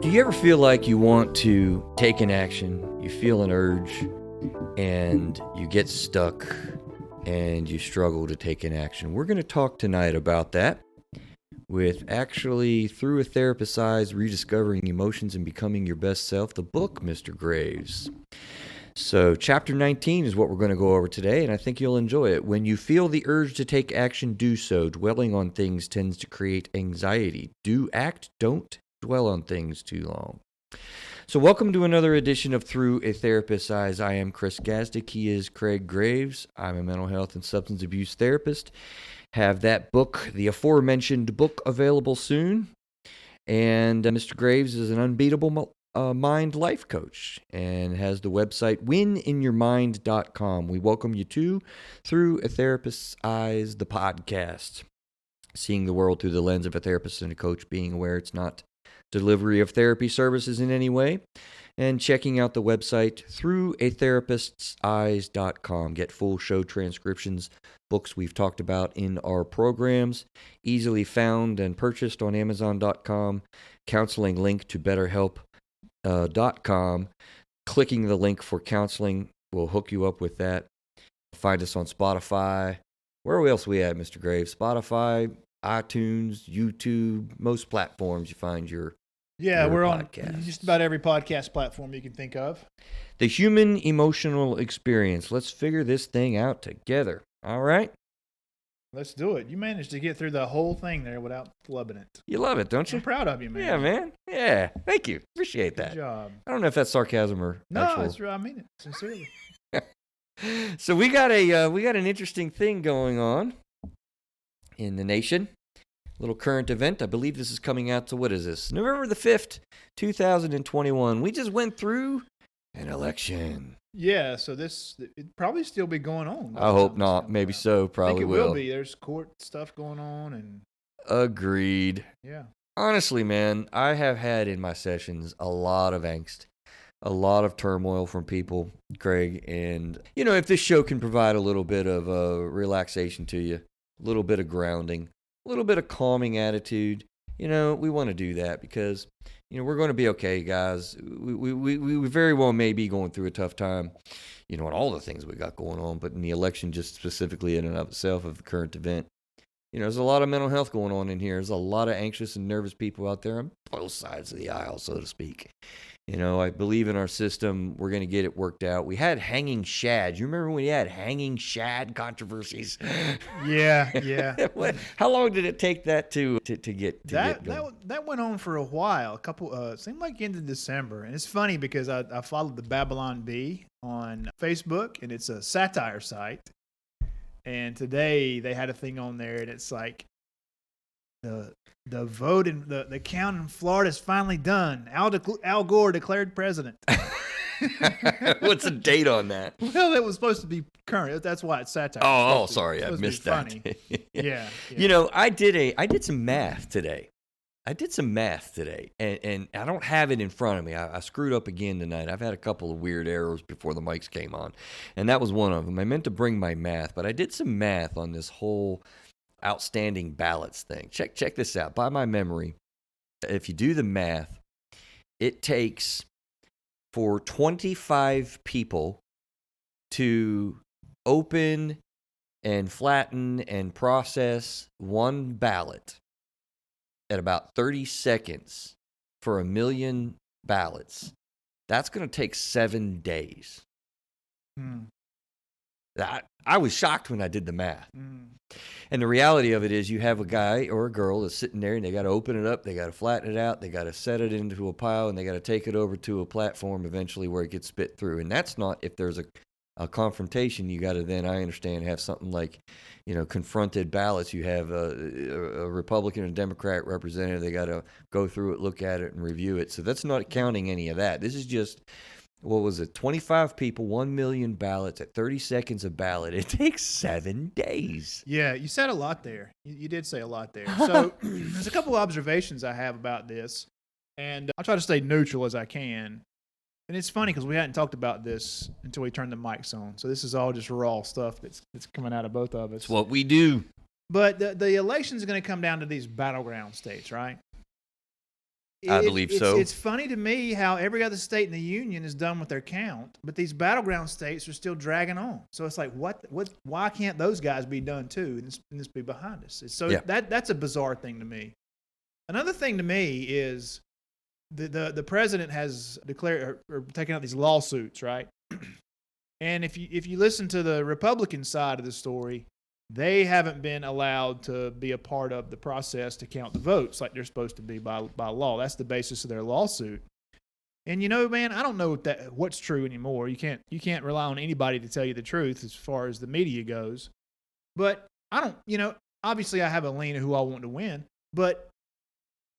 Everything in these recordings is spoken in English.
Do you ever feel like you want to take an action, you feel an urge, and you get stuck and you struggle to take an action? We're going to talk tonight about that with actually, through a therapist's eyes, rediscovering emotions and becoming your best self, the book, Mr. Graves. So chapter 19 is what we're going to go over today, and I think you'll enjoy it. When you feel the urge to take action, do so. Dwelling on things tends to create anxiety. Do act, don't dwell on things too long. So welcome to another edition of Through a Therapist's Eyes. I am Chris Gazdick. He is Craig Graves. I'm a mental health and substance abuse therapist. Have that book, the aforementioned book, available soon. And Mr. Graves is an unbeatable mind life coach and has the website wininyourmind.com. We welcome you to Through a Therapist's Eyes, the podcast. Seeing the world through the lens of a therapist and a coach, being aware it's not delivery of therapy services in any way, and checking out the website throughatherapist'seyes.com. Get full show transcriptions, books we've talked about in our programs, easily found and purchased on Amazon.com, counseling link to BetterHelp.com. Clicking the link for counseling will hook you up with that. Find us on Spotify. Where else we at, Mr. Graves? Spotify, iTunes, YouTube, most platforms you find your we're podcasts. On just about every podcast platform you can think of. The human emotional experience. Let's figure this thing out together. All right? Let's do it. You managed to get through the whole thing there without flubbing it. You love it, don't you? I'm proud of you, man. Yeah, man. Yeah. Thank you. Appreciate that. Good job. I don't know if that's sarcasm or No, actual. it's I mean it sincerely. So we got an interesting thing going on in the nation. Little current event. I believe this is coming out to, what is this? November the 5th, 2021. We just went through an election. Yeah, so it probably still be going on. I hope not. Maybe so. Probably I think it will be. There's court stuff going on and agreed. Yeah. Honestly, man, I have had in my sessions a lot of angst, a lot of turmoil from people, Craig, and if this show can provide a little bit of relaxation to you, a little bit of grounding, a little bit of calming attitude, we want to do that because, we're going to be okay, guys. We very well may be going through a tough time, and all the things we got going on, but in the election just specifically in and of itself of the current event, there's a lot of mental health going on in here. There's a lot of anxious and nervous people out there on both sides of the aisle, so to speak. I believe in our system. We're going to get it worked out. We had hanging shad. You remember when we had hanging shad controversies? Yeah. How long did it take that to get going? That went on for a while. It seemed like end of December. And it's funny because I followed the Babylon Bee on Facebook, and it's a satire site. And today they had a thing on there, and it's like the vote in the count in Florida is finally done. Al Gore declared president. What's the date on that? Well, it was supposed to be current. That's why it's satire. Oh, sorry, I missed that. Yeah. I did some math today. And I don't have it in front of me. I screwed up again tonight. I've had a couple of weird errors before the mics came on, and that was one of them. I meant to bring my math, but I did some math on this whole outstanding ballots thing. Check this out. By my memory, if you do the math, it takes for 25 people to open and flatten and process one ballot at about 30 seconds for 1 million ballots. That's going to take 7 days. I was shocked when I did the math. And the reality of it is you have a guy or a girl that's sitting there and they got to open it up, they got to flatten it out, they got to set it into a pile, and they got to take it over to a platform eventually where it gets spit through. And that's not, if there's a confrontation, you got to then, I understand, have something like, confronted ballots. You have a Republican and Democrat representative, they got to go through it, look at it, and review it. So that's not counting any of that. This is just, 25 people, 1 million ballots at 30 seconds a ballot. It takes 7 days. Yeah, you said a lot there. You did say a lot there. So there's a couple of observations I have about this, and I'll try to stay neutral as I can. And it's funny because we hadn't talked about this until we turned the mics on. So this is all just raw stuff that's coming out of both of us. It's what we do. But the election is going to come down to these battleground states, right? I believe so. It's funny to me how every other state in the union is done with their count, but these battleground states are still dragging on. So it's like, why can't those guys be done too, and this be behind us? That's a bizarre thing to me. Another thing to me is the president has declared or taken out these lawsuits, right? And if you listen to the Republican side of the story, they haven't been allowed to be a part of the process to count the votes like they're supposed to be by law. That's the basis of their lawsuit. And man, I don't know what's true anymore. You can't rely on anybody to tell you the truth as far as the media goes. But I don't, obviously I have a lean of who I want to win, but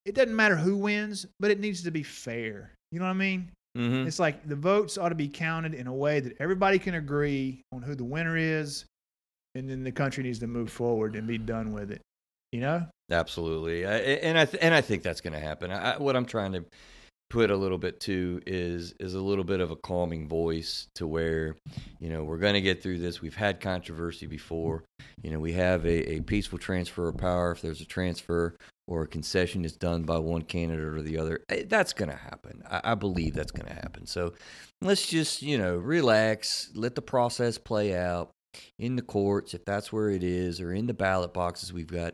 it doesn't matter who wins, but it needs to be fair. You know what I mean? Mm-hmm. It's like the votes ought to be counted in a way that everybody can agree on who the winner is. And then the country needs to move forward and be done with it, Absolutely, and I think that's going to happen. What I'm trying to put a little bit to is a little bit of a calming voice to where, we're going to get through this. We've had controversy before. We have a peaceful transfer of power. If there's a transfer or a concession is done by one candidate or the other, that's going to happen. I believe that's going to happen. So let's just, relax, let the process play out. In the courts, if that's where it is, or in the ballot boxes, we've got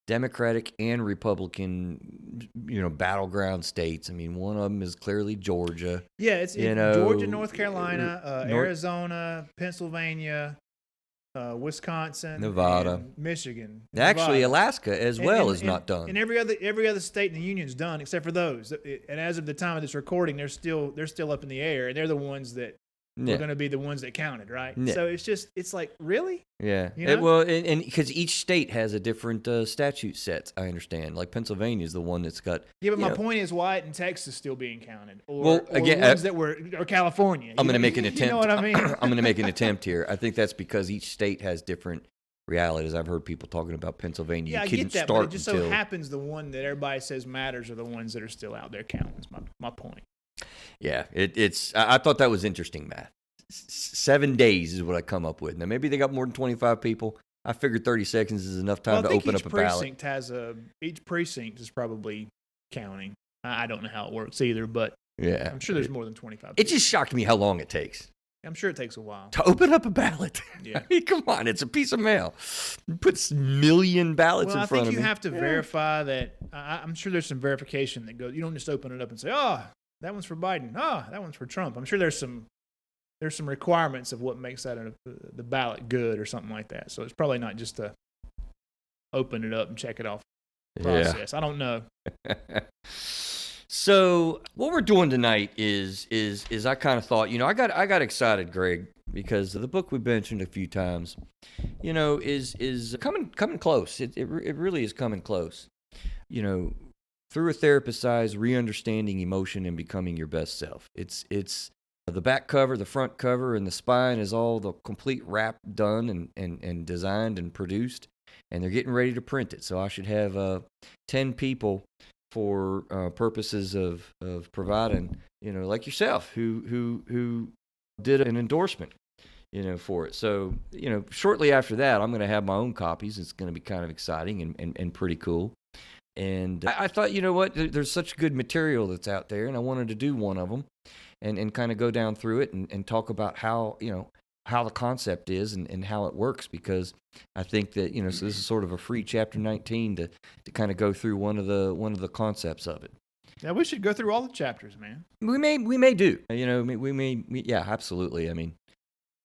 Democratic and Republican, battleground states. I mean, one of them is clearly Georgia. Yeah, it's Georgia, North Carolina, Arizona, Pennsylvania, Wisconsin, Nevada, and Michigan. Actually, Nevada. Alaska as well is not done. And every other state in the union is done except for those. And as of the time of this recording, they're still up in the air, and they're the ones that. We're going to be the ones that counted, right? Yeah. So it's like, really? Yeah. And because each state has a different statute set, I understand. Like Pennsylvania is the one that's got. Yeah, but my point is, why isn't Texas still being counted? Or ones that were, or California. I'm going to make an attempt. You know what I mean? I'm going to make an attempt here. I think that's because each state has different realities. I've heard people talking about Pennsylvania. Yeah, I get that, but it just so happens the one that everybody says matters are the ones that are still out there counting. Is my point. Yeah, it's. I thought that was interesting math. 7 days is what I come up with. Now maybe they got more than 25 people. I figured 30 seconds is enough time to open up a ballot. Each precinct is probably counting. I don't know how it works either, but yeah, I'm sure there's more than 25. It just shocked me how long it takes. I'm sure it takes a while to open up a ballot. Yeah, I mean, come on, it's a piece of mail. Put million ballots in front of me. I think you have to verify that. I'm sure there's some verification that goes. You don't just open it up and say, "Oh, that one's for Biden. Oh, that one's for Trump." I'm sure there's some requirements of what makes that the ballot good or something like that. So it's probably not just to open it up and check it off process. I don't know. So what we're doing tonight is I kind of thought, I got excited, Greg, because the book we mentioned a few times, is coming close. It really is coming close. Through a therapist's eyes, re-understanding emotion and becoming your best self. It's the back cover, the front cover, and the spine is all the complete wrap done and designed and produced, and they're getting ready to print it. So I should have 10 people for purposes of providing, like yourself, who did an endorsement, for it. So, shortly after that, I'm going to have my own copies. It's going to be kind of exciting and pretty cool. And I thought, there's such good material that's out there, and I wanted to do one of them and kind of go down through it and talk about how the concept is and how it works, because I think that, so this is sort of a free chapter 19 to kind of go through one of the concepts of it. Yeah, we should go through all the chapters, man. We may do, yeah, absolutely. I mean,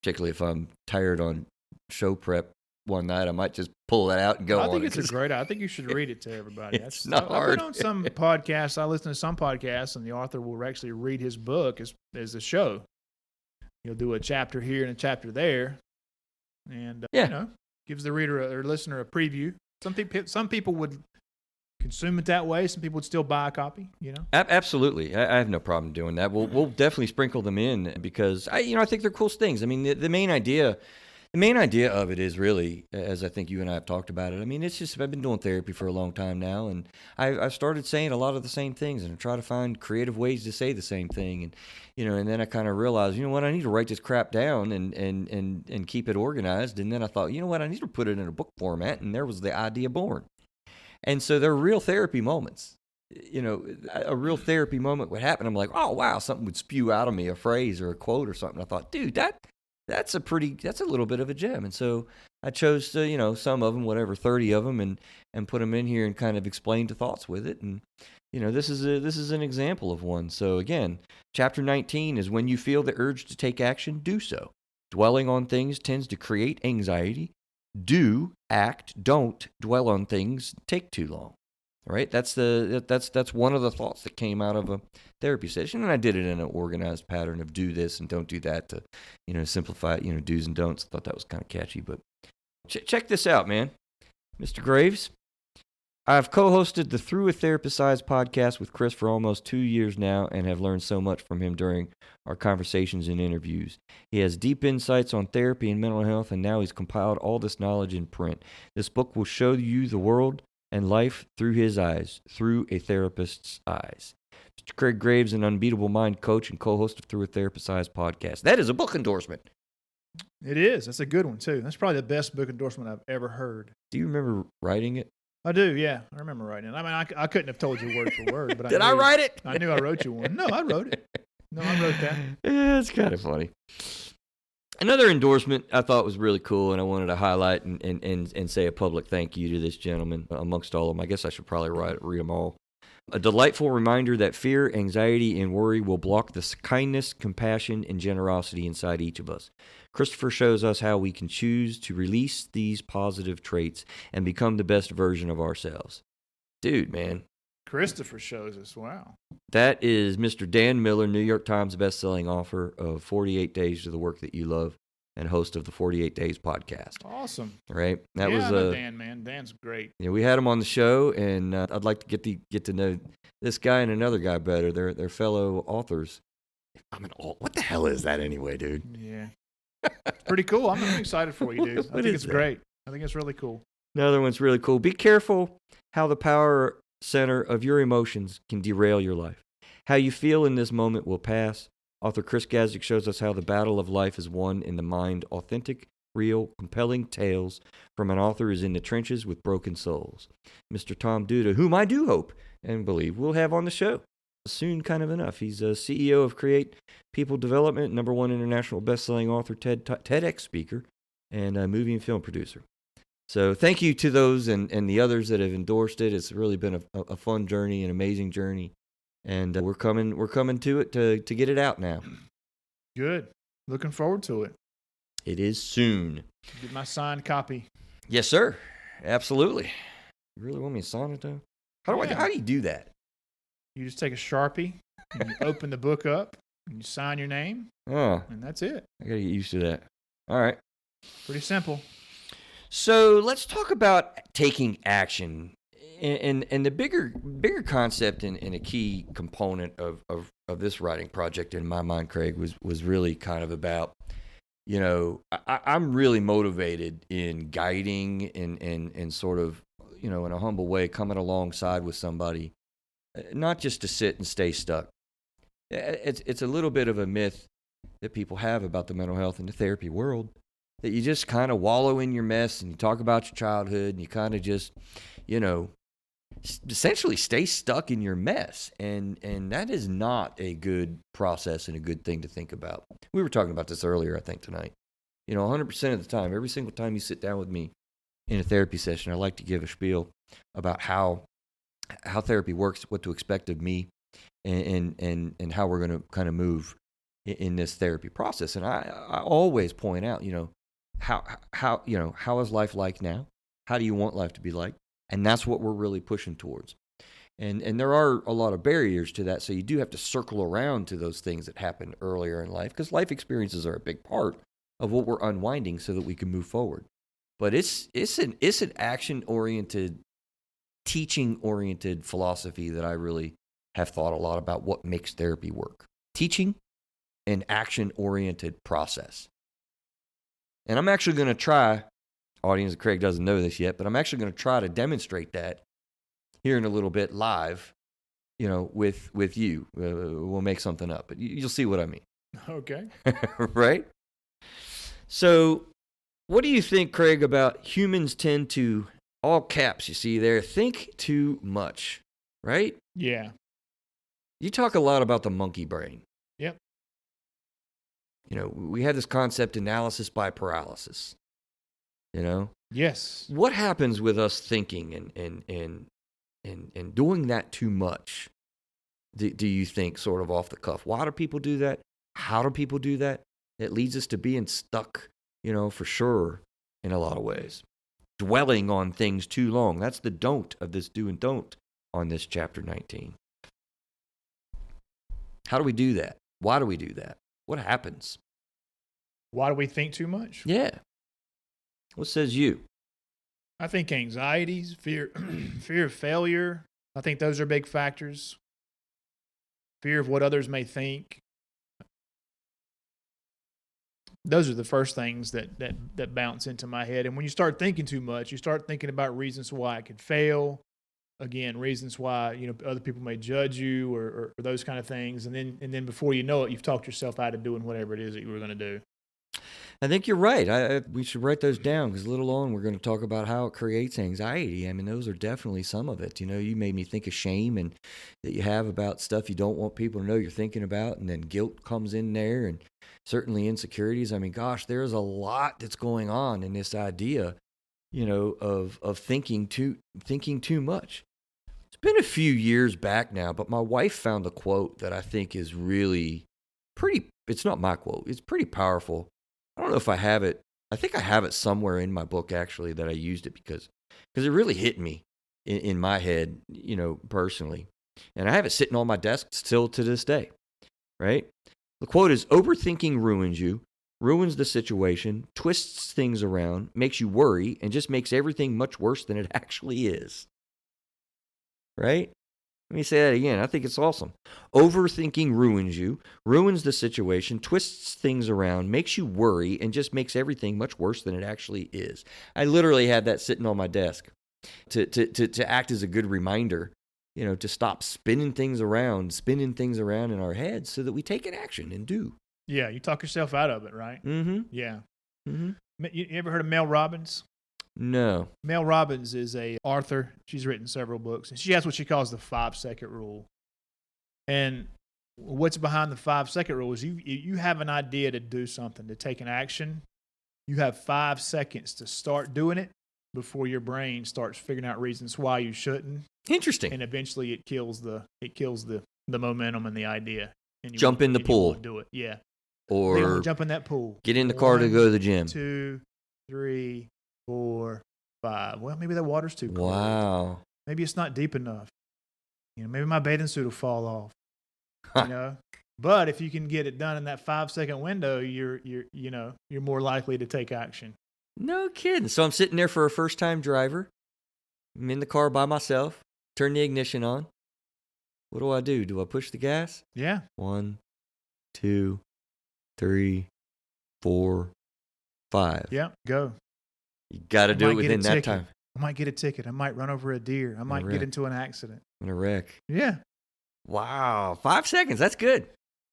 particularly if I'm tired on show prep one night, I might just pull that out and go on. I think it's a great idea. I think you should read it to everybody. It's not hard. I've been on some podcasts. I listen to some podcasts, and the author will actually read his book as a show. He'll do a chapter here and a chapter there, and gives the reader or listener a preview. Some people would consume it that way. Some people would still buy a copy. Absolutely. I have no problem doing that. We'll definitely sprinkle them in because I think they're cool things. I mean, the main idea. The main idea of it is really, as I think you and I have talked about it, I mean, it's just, I've been doing therapy for a long time now, and I've started saying a lot of the same things, and I try to find creative ways to say the same thing, and then I kind of realized, I need to write this crap down and keep it organized, and then I thought, I need to put it in a book format, and there was the idea born. And so they're real therapy moments. a real therapy moment would happen. I'm like, oh wow, something would spew out of me, a phrase or a quote or something. I thought, dude, that's a little bit of a gem. And so I chose to, some of them, whatever, 30 of them, and put them in here and kind of explain the thoughts with it. And this is an example of one. So again, chapter 19 is when you feel the urge to take action, do so. Dwelling on things tends to create anxiety. Do, act, don't dwell on things take too long. All right, that's one of the thoughts that came out of a therapy session, and I did it in an organized pattern of do this and don't do that to, simplify it, do's and don'ts. I thought that was kind of catchy, but check this out, man. Mr. Graves, I've co-hosted the Through a Therapist's Eyes podcast with Chris for almost 2 years now and have learned so much from him during our conversations and interviews. He has deep insights on therapy and mental health, and now he's compiled all this knowledge in print. This book will show you the world and life through his eyes, through a therapist's eyes. Mr. Craig Graves, an unbeatable mind coach and co-host of Through a Therapist's Eyes podcast. That is a book endorsement. It is. That's a good one, too. That's probably the best book endorsement I've ever heard. Do you remember writing it? I do, yeah. I remember writing it. I mean, I couldn't have told you word for word. But Did I write it? I knew I wrote you one. No, I wrote it. No, I wrote that. Yeah, it's kind of funny. Another endorsement I thought was really cool, and I wanted to highlight and say a public thank you to this gentleman amongst all of them. I guess I should probably read them all. A delightful reminder that fear, anxiety, and worry will block the kindness, compassion, and generosity inside each of us. Christopher shows us how we can choose to release these positive traits and become the best version of ourselves. Dude, man. Christopher shows us. Wow. That is Mr. Dan Miller, New York Times bestselling author of 48 Days to the Work That You Love and host of the 48 Days podcast. Awesome. Right? I know Dan, man. Dan's great. We had him on the show, and I'd like to get to know this guy and another guy better. They're fellow authors. What the hell is that anyway, dude? Yeah. It's pretty cool. I'm excited for you, dude. I think it's great. I think it's really cool. Another one's really cool. Be careful how the power center of your emotions can derail your life. How you feel in this moment will pass. Author Chris Gazik shows us how the battle of life is won in the mind. Authentic, real, compelling tales from an author is in the trenches with broken souls. Mr. Tom Duda, whom I do hope and believe we'll have on the show soon, kind of enough. He's a CEO of Create People Development, #1 international best-selling author, TEDx speaker, and a movie and film producer. So thank you to those and the others that have endorsed it. It's really been a fun journey, an amazing journey. And we're coming to it to get it out now. Good. Looking forward to it. It is soon. Get my signed copy. Yes, sir. Absolutely. You really want me to sign it, though? How do you do that? You just take a Sharpie and you open the book up and you sign your name. Oh. And that's it. I got to get used to that. All right. Pretty simple. So let's talk about taking action. And the bigger concept and a key component of this writing project in my mind, Craig, was really kind of about, I'm really motivated in guiding and sort of, in a humble way, coming alongside with somebody, not just to sit and stay stuck. It's a little bit of a myth that people have about the mental health and the therapy world, that you just kind of wallow in your mess and you talk about your childhood and you kind of just, essentially stay stuck in your mess. And that is not a good process and a good thing to think about. We were talking about this earlier, I think, tonight. 100% of the time, every single time you sit down with me in a therapy session, I like to give a spiel about how therapy works, what to expect of me, and how we're going to kind of move in this therapy process. And I always point out, how is life like now? How do you want life to be like? And that's what we're really pushing towards. And there are a lot of barriers to that, so you do have to circle around to those things that happened earlier in life, because life experiences are a big part of what we're unwinding so that we can move forward. But it's an action-oriented, teaching-oriented philosophy that I really have thought a lot about what makes therapy work. Teaching an action-oriented process. And I'm actually going to try, audience, Craig doesn't know this yet, but I'm actually going to try to demonstrate that here in a little bit live, with you. We'll make something up, but you'll see what I mean. Okay. Right? So what do you think, Craig, about humans tend to, all caps you see there, think too much, right? Yeah. You talk a lot about the monkey brain. Yep. You know, we had this concept analysis by paralysis. You know, Yes. what happens with us thinking and doing that too much? Do you think, sort of off the cuff? Why do people do that? How do people do that? It leads us to being stuck, you know, for sure, in a lot of ways. Dwelling on things too long. That's the don't of this do and don't on this chapter 19. How do we do that? Why do we do that? What happens? Why do we think too much? Yeah. What says you? I think anxieties, fear, fear of failure. I think those are big factors. Fear of what others may think. Those are the first things that bounce into my head. And when you start thinking too much, you start thinking about reasons why it could fail. Again, reasons why, you know, other people may judge you or those kind of things. And then before you know it, you've talked yourself out of doing whatever it is that you were going to do. I think you're right. We should write those down because a little on we're going to talk about how it creates anxiety. I mean, those are definitely some of it. You know, you made me think of shame and that you have about stuff you don't want people to know you're thinking about, and then guilt comes in there, and certainly insecurities. I mean, gosh, there's a lot that's going on in this idea, you know, of thinking too much. It's been a few years back now, but my wife found a quote that I think is really pretty. It's not my quote. It's pretty powerful. I don't know if I have it. I think I have it somewhere in my book, actually, that I used it because it really hit me in my head, you know, personally. And I have it sitting on my desk still to this day, right? The quote is, overthinking ruins you, ruins the situation, twists things around, makes you worry, and just makes everything much worse than it actually is. Right? Let me say that again. I think it's awesome. Overthinking ruins you, ruins the situation, twists things around, makes you worry, and just makes everything much worse than it actually is. I literally had that sitting on my desk to act as a good reminder, you know, to stop spinning things around in our heads so that we take an action and do. Yeah, you talk yourself out of it, right? Mm-hmm. Yeah. Mm-hmm. You ever heard of Mel Robbins? No. Mel Robbins is a author. She's written several books, and she has what she calls the 5-second rule. And what's behind the 5-second rule is you have an idea to do something, to take an action. You have 5 seconds to start doing it before your brain starts figuring out reasons why you shouldn't. Interesting. And eventually it kills the momentum and the idea. And you jump in the pool. Won't do it. Yeah. Or jump in that pool. Get in the car to go to the gym. 2, 3, 4, 5. Well, maybe that water's too cold. Wow. Maybe it's not deep enough. You know, maybe my bathing suit will fall off. You know, but if you can get it done in that 5-second window, you're more likely to take action. No kidding. So I'm sitting there for a first-time driver. I'm in the car by myself. Turn the ignition on. What do? Do I push the gas? Yeah. 1, 2, 3, 4, 5. Yeah. Go. You got to do it within that time. I might get a ticket. I might run over a deer. I might get into an accident. In a wreck. Yeah. Wow. 5 seconds. That's good.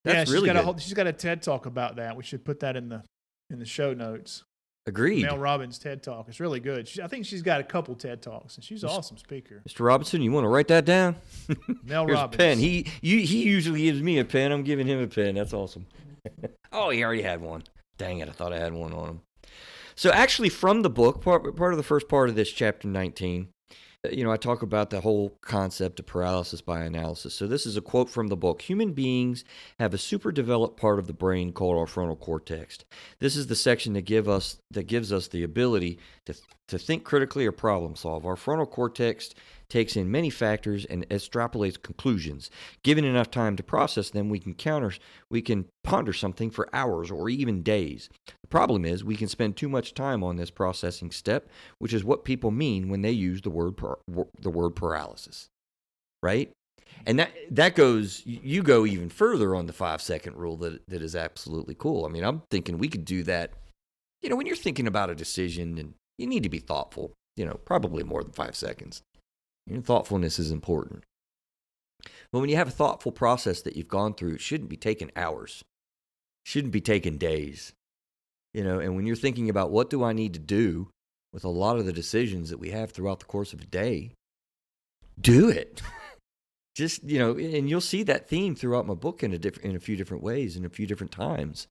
That's really good. She's got a TED Talk about that. We should put that in the show notes. Agreed. Mel Robbins TED Talk. It's really good. I think she's got a couple TED Talks, and she's an awesome speaker. Mr. Robinson, you want to write that down? Mel Here's Robbins. A pen. He usually gives me a pen. I'm giving him a pen. That's awesome. Oh, he already had one. Dang it. I thought I had one on him. So actually from the book, part of the first part of this chapter 19, you know, I talk about the whole concept of paralysis by analysis. So this is a quote from the book. Human beings have a super developed part of the brain called our frontal cortex. This is the section that gives us the ability to think critically or problem solve. Our frontal cortex takes in many factors and extrapolates conclusions. Given enough time to process them, we can ponder something for hours or even days. The problem is we can spend too much time on this processing step, which is what people mean when they use the word paralysis, right? And that goes, you go even further on the 5-second rule that is absolutely cool. I mean, I'm thinking we could do that, you know, when you're thinking about a decision and you need to be thoughtful, you know, probably more than 5 seconds. You know, thoughtfulness is important. But when you have a thoughtful process that you've gone through, it shouldn't be taking hours. It shouldn't be taking days. You know, and when you're thinking about what do I need to do with a lot of the decisions that we have throughout the course of a day, do it. Just, and you'll see that theme throughout my book in a few different ways, in a few different times.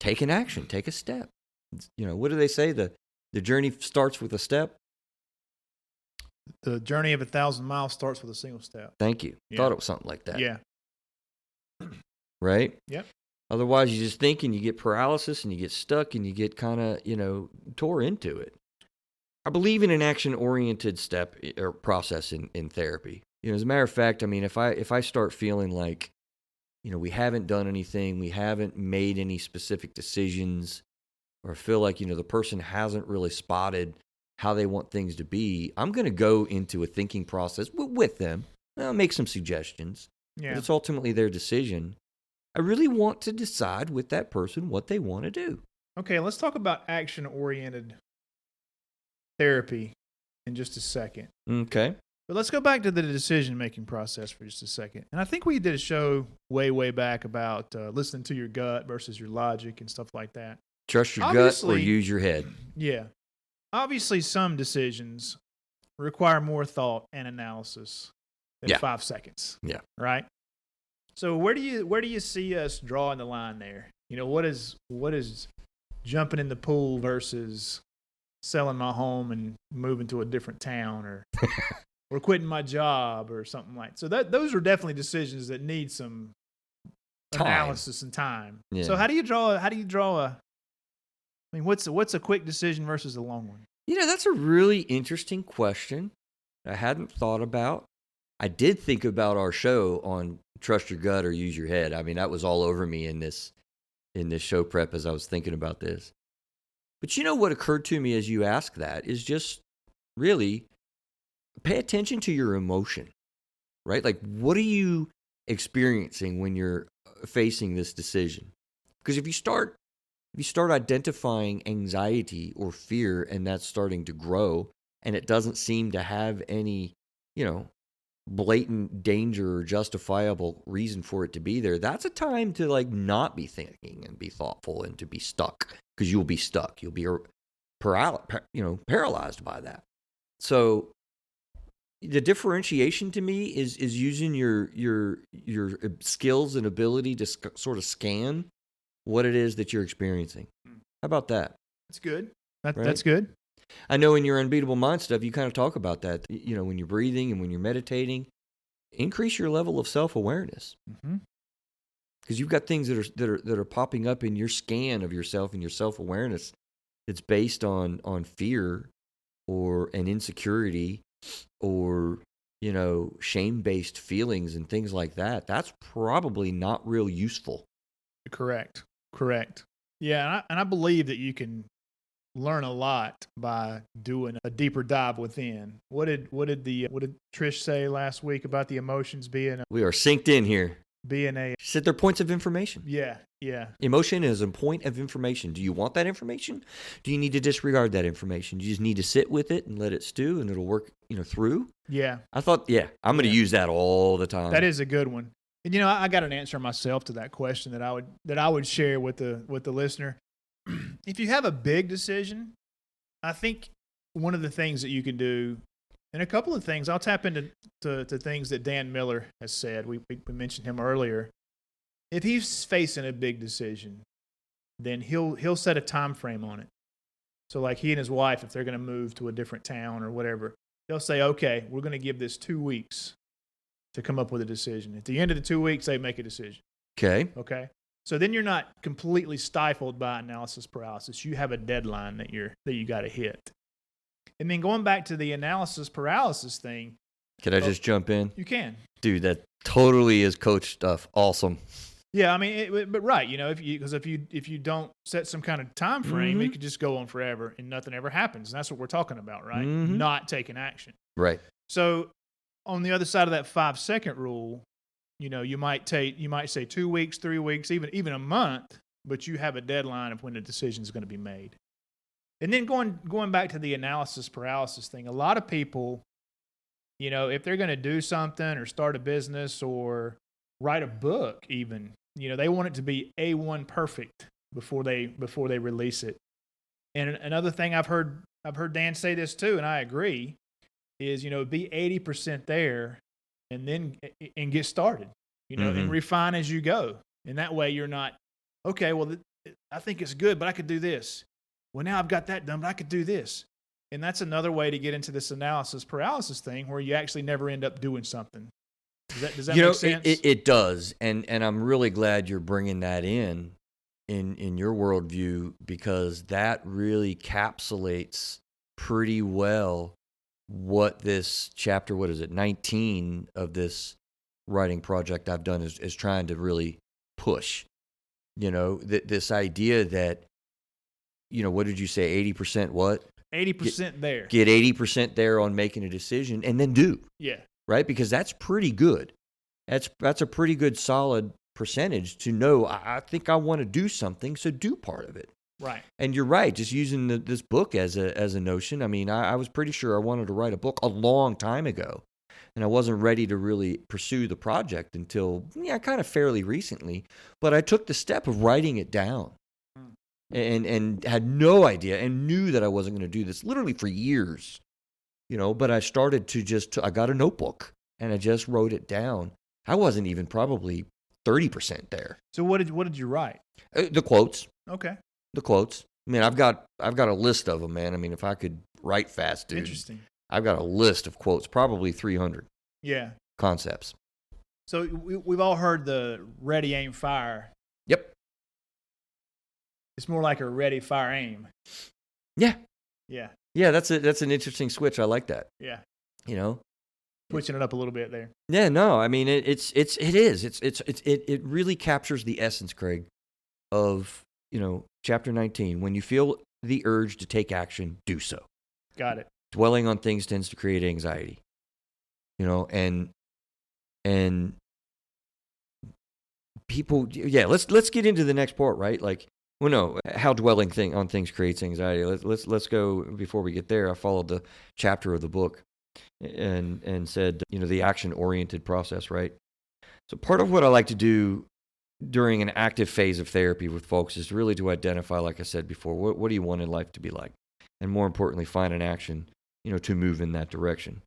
Take an action, take a step. What do they say? The journey starts with a step. The journey of 1,000 miles starts with a single step. Thank you. Yeah. Thought it was something like that. Yeah. Right? Yep. Otherwise, you just think and you get paralysis and you get stuck and you get kind of, tore into it. I believe in an action-oriented step or process in therapy. As a matter of fact, I mean, if I start feeling like, we haven't done anything, we haven't made any specific decisions, or feel like, the person hasn't really spotted how they want things to be, I'm going to go into a thinking process with them. I'll make some suggestions. Yeah. But it's ultimately their decision. I really want to decide with that person what they want to do. Okay, let's talk about action-oriented therapy in just a second. Okay. But let's go back to the decision-making process for just a second. And I think we did a show way back about listening to your gut versus your logic and stuff like that. Trust your gut or use your head. Yeah. Obviously, some decisions require more thought and analysis than 5 seconds. Yeah. Right? So where do you see us drawing the line there? What is jumping in the pool versus selling my home and moving to a different town, or quitting my job or something like that. So those are definitely decisions that need some analysis and time. Yeah. So how do you draw a I mean, what's a quick decision versus a long one? That's a really interesting question I hadn't thought about. I did think about our show on trust your gut or use your head. I mean, that was all over me in this show prep as I was thinking about this. But what occurred to me as you asked that is just really pay attention to your emotion, right? Like, what are you experiencing when you're facing this decision? Because if you start identifying anxiety or fear and that's starting to grow and it doesn't seem to have any, blatant danger or justifiable reason for it to be there, that's a time to not be thinking and be thoughtful and to be stuck, because you'll be stuck. You'll be paralyzed by that. So the differentiation to me is using your skills and ability to sort of scan what it is that you're experiencing. How about that? That's good. That's good. I know in your Unbeatable Mind stuff, you kind of talk about that, when you're breathing and when you're meditating, increase your level of self-awareness. Mm-hmm. Because you've got things that are popping up in your scan of yourself and your self-awareness that's based on fear or an insecurity or, shame-based feelings and things like that. That's probably not real useful. Correct. Yeah, and I believe that you can learn a lot by doing a deeper dive within. What did Trish say last week about the emotions being we are synced in here. She said they're points of information. Yeah. Emotion is a point of information. Do you want that information? Do you need to disregard that information? Do you just need to sit with it and let it stew and it'll work, through? Yeah. I thought, I'm going to use that all the time. That is a good one. And I got an answer myself to that question that I would share with the listener. If you have a big decision, I think one of the things that you can do, and a couple of things, I'll tap into things that Dan Miller has said. We mentioned him earlier. If he's facing a big decision, then he'll set a time frame on it. So like he and his wife, if they're going to move to a different town or whatever, they'll say, okay, we're going to give this 2 weeks to come up with a decision. At the end of the 2 weeks, they make a decision. Okay. So then you're not completely stifled by analysis paralysis. You have a deadline that you got to hit. And then going back to the analysis paralysis thing. Can I just jump in? You can. Dude, that totally is coach stuff. Awesome. Yeah, I mean, but right, if you don't set some kind of time frame, Mm-hmm. it could just go on forever and nothing ever happens. And that's what we're talking about, right? Mm-hmm. Not taking action. Right. So on the other side of that 5-second rule, you might say 2 weeks, 3 weeks, even a month, but you have a deadline of when the decision is going to be made. And then going back to the analysis paralysis thing, a lot of people, if they're going to do something or start a business or write a book even, they want it to be A1 perfect before they release it. And another thing I've heard Dan say this too, and I agree, is be 80% there and then and get started, and refine as you go. And that way you're not, okay, well, I think it's good, but I could do this. Well, now I've got that done, but I could do this. And that's another way to get into this analysis paralysis thing where you actually never end up doing something. Does that make sense? It does. And I'm really glad you're bringing that in your worldview, because that really encapsulates pretty well what this chapter, 19 of this writing project I've done is trying to really push. This idea that, what did you say, 80% what? 80% there. Get 80% there on making a decision, and then do. Yeah. Right? Because that's pretty good. That's a pretty good solid percentage to know, I think I want to do something, so do part of it. Right. And you're right, just using this book as a notion. I mean, I was pretty sure I wanted to write a book a long time ago, and I wasn't ready to really pursue the project until, kind of fairly recently. But I took the step of writing it down. And had no idea and knew that I wasn't going to do this literally for years, but I started I got a notebook and I just wrote it down. I wasn't even probably 30% there. So what did you write? The quotes. Okay. The quotes. I mean, I've got a list of them, man. I mean, if I could write fast, dude. Interesting. I've got a list of quotes, probably 300. Yeah. Concepts. So we've all heard the ready, aim, fire. Yep. It's more like a ready, fire, aim. Yeah. Yeah. Yeah, that's an interesting switch. I like that. Yeah. Switching it up a little bit there. Yeah, no, I mean it really captures the essence, Craig, of, chapter 19. When you feel the urge to take action, do so. Got it. Dwelling on things tends to create anxiety. And people, let's get into the next part, right? Like, well, no, how dwelling on things creates anxiety. Let's go. Before we get there, I followed the chapter of the book and said, the action-oriented process, right? So part of what I like to do during an active phase of therapy with folks is really to identify, like I said before, what do you want in life to be like? And more importantly, find an action, to move in that direction.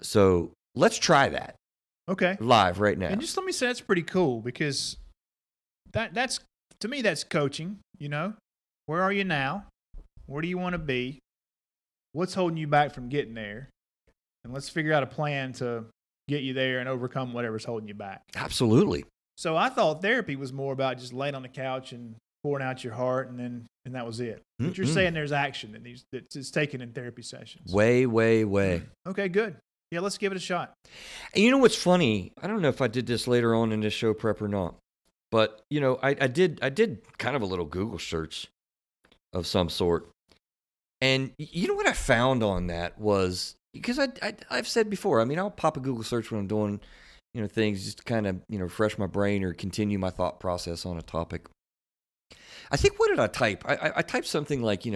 So let's try that. Okay. Live right now. And just let me say that's pretty cool, because that's to me, that's coaching. Where are you now? Where do you want to be? What's holding you back from getting there? And let's figure out a plan to get you there and overcome whatever's holding you back. Absolutely. So I thought therapy was more about just laying on the couch and pouring out your heart, and that was it. But you're saying there's action that's taken in therapy sessions. Way. Okay, good. Yeah, let's give it a shot. And you know what's funny? I don't know if I did this later on in this show prep or not. But, I did kind of a little Google search of some sort. And you know what I found on that was, because I've said before, I mean, I'll pop a Google search when I'm doing, things just to kind of, refresh my brain or continue my thought process on a topic. I think, what did I type? I typed something like,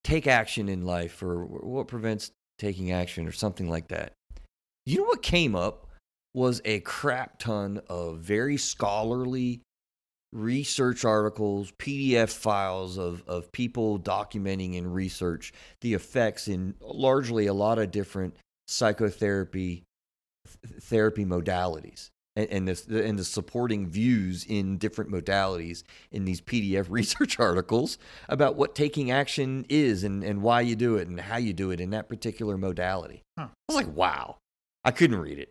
take action in life, or what prevents taking action, or something like that. You know what came up? Was a crap ton of very scholarly research articles, PDF files of people documenting in research the effects in largely a lot of different therapy modalities, and the supporting views in different modalities in these PDF research articles about what taking action is and why you do it and how you do it in that particular modality. I was like, wow, I couldn't read it.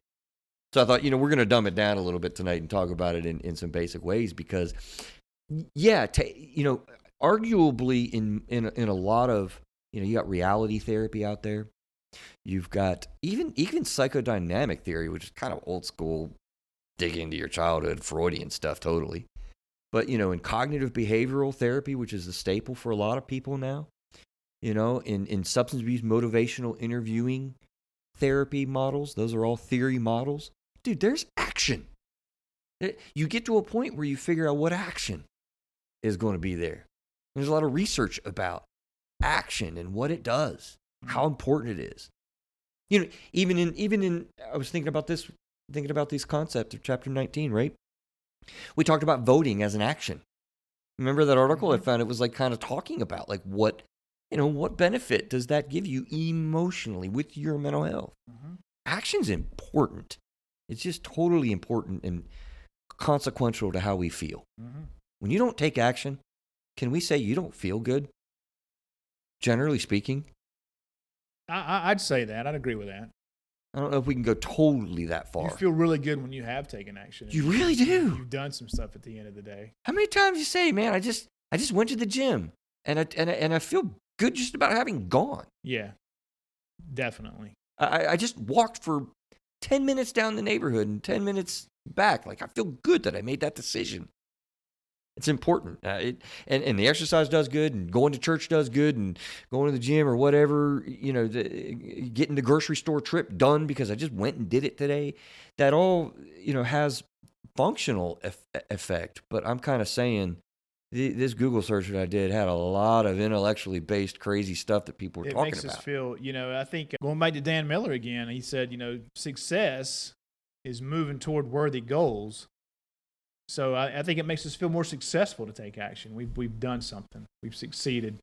So I thought, we're going to dumb it down a little bit tonight and talk about it in some basic ways, because, arguably in a lot of, you got reality therapy out there. You've got even psychodynamic theory, which is kind of old school, dig into your childhood, Freudian stuff, totally. But, in cognitive behavioral therapy, which is the staple for a lot of people now, in substance abuse, motivational interviewing therapy models, those are all theory models. Dude, there's action. You get to a point where you figure out what action is going to be there. There's a lot of research about action and what it does, how important it is. Even in I was thinking about this concept of chapter 19, right? We talked about voting as an action. Remember that article? I found it was like kind of talking about like what benefit does that give you emotionally with your mental health? action's important. It's just totally important and consequential to how we feel. Mm-hmm. When you don't take action, can we say you don't feel good? Generally speaking. I'd say that. I'd agree with that. I don't know if we can go totally that far. You feel really good when you have taken action. You really do. You've done some stuff at the end of the day. How many times you say, man, I just went to the gym and I feel good just about having gone. Yeah, definitely. I just walked for 10 minutes down the neighborhood and 10 minutes back. Like, I feel good that I made that decision. It's important. And the exercise does good, and going to church does good, and going to the gym or whatever, getting the grocery store trip done because I just went and did it today. That all, has functional effect. But I'm kind of saying this Google search that I did had a lot of intellectually based crazy stuff that people were talking about. It makes us feel, I think going back to Dan Miller again, he said, success is moving toward worthy goals. So I think it makes us feel more successful to take action. We've done something. We've succeeded.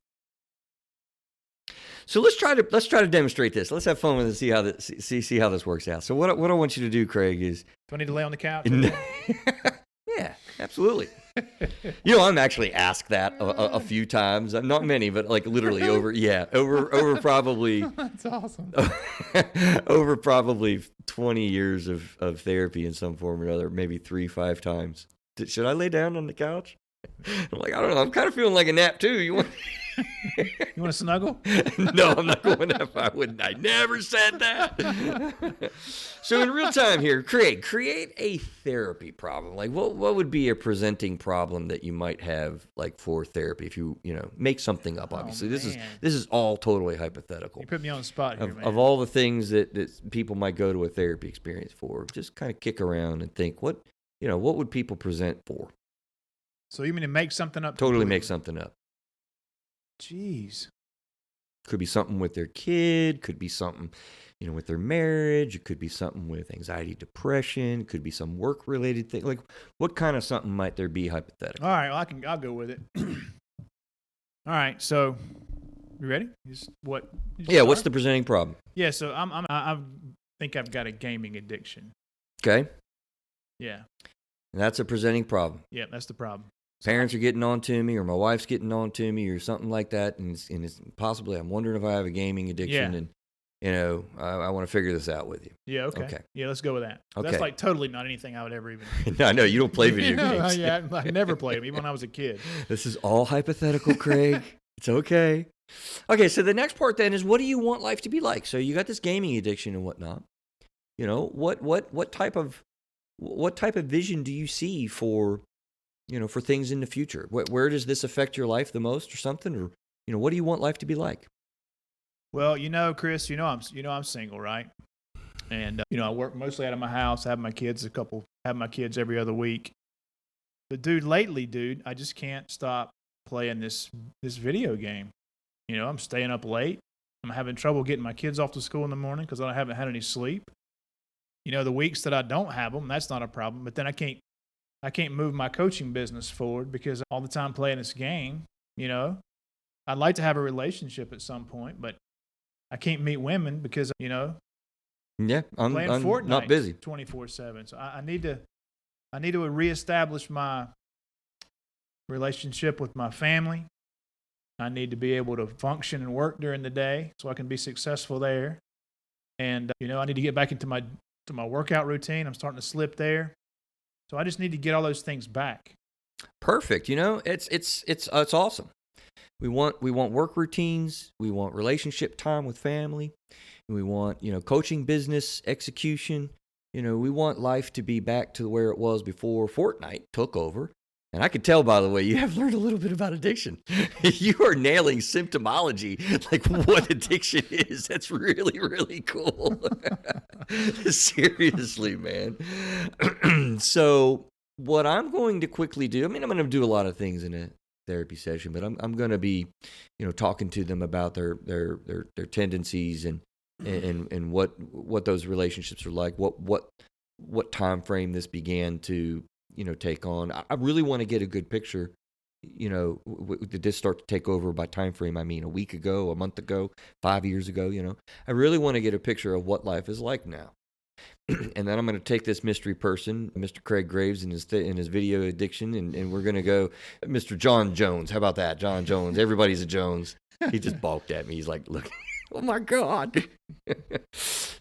So let's try to demonstrate this. Let's have fun with it. See how this works out. So what I want you to do, Craig, is do I need to lay on the couch? Yeah, absolutely. I'm actually asked that a few times. Not many, but like literally over probably. That's awesome. Over probably 20 years of therapy in some form or another, maybe 3-5 times. Should I lay down on the couch? I'm like, I don't know. I'm kind of feeling like a nap too. You want to snuggle? No, I'm not going to. I wouldn't. I never said that. So in real time here, Craig, create a therapy problem. Like what would be a presenting problem that you might have like for therapy if you make something up? Obviously, this is all totally hypothetical. You put me on the spot here, man. Of all the things that people might go to a therapy experience for, just kind of kick around and think what would people present for? So you mean to make something up? Totally make something up. Jeez. Could be something with their kid. Could be something, with their marriage. It could be something with anxiety, depression. Could be some work-related thing. Like, what kind of something might there be hypothetical? All right, well, I'll go with it. All right, so you ready? What's the presenting problem? Yeah, so I think I've got a gaming addiction. Okay. Yeah. And that's a presenting problem. Yeah, that's the problem. Parents are getting on to me, or my wife's getting on to me, or something like that, and it's possibly I'm wondering if I have a gaming addiction, and I want to figure this out with you. Yeah, okay. Yeah, let's go with that. Okay. That's like totally not anything I would ever even. No, I know you don't play video games. Yeah, I never played them, even when I was a kid. This is all hypothetical, Craig. It's okay. Okay, so the next part then is, what do you want life to be like? So you got this gaming addiction and whatnot. What type of vision do you see for for things in the future? Where does this affect your life the most or something? Or, what do you want life to be like? Well, Chris, I'm single, right? And, I work mostly out of my house. I have my kids every other week. But lately, I just can't stop playing this video game. I'm staying up late. I'm having trouble getting my kids off to school in the morning because I haven't had any sleep. The weeks that I don't have them, that's not a problem. But then I can't move my coaching business forward because all the time playing this game, I'd like to have a relationship at some point, but I can't meet women because, I'm playing Fortnite not busy 24/7. So I need to reestablish my relationship with my family. I need to be able to function and work during the day so I can be successful there. And, I need to get back into my workout routine. I'm starting to slip there. So I just need to get all those things back. Perfect. It's awesome. We want work routines. We want relationship time with family. We want, coaching business execution. We want life to be back to where it was before Fortnite took over. And I could tell, by the way, you have learned a little bit about addiction. You are nailing symptomology, like what addiction is. That's really, really cool. Seriously, man. So what I'm going to quickly do, I'm going to do a lot of things in a therapy session, but I'm going to be, talking to them about their tendencies and what those relationships are like, what time frame this began to take on. I really want to get a good picture. Did this start to take over by time frame? I mean, a week ago, a month ago, 5 years ago. I really want to get a picture of what life is like now. and then I'm going to take this mystery person, Mr. Craig Graves, in his video addiction, and we're going to go, Mr. John Jones. How about that? John Jones. Everybody's a Jones. He just balked at me. He's like, look, oh my God.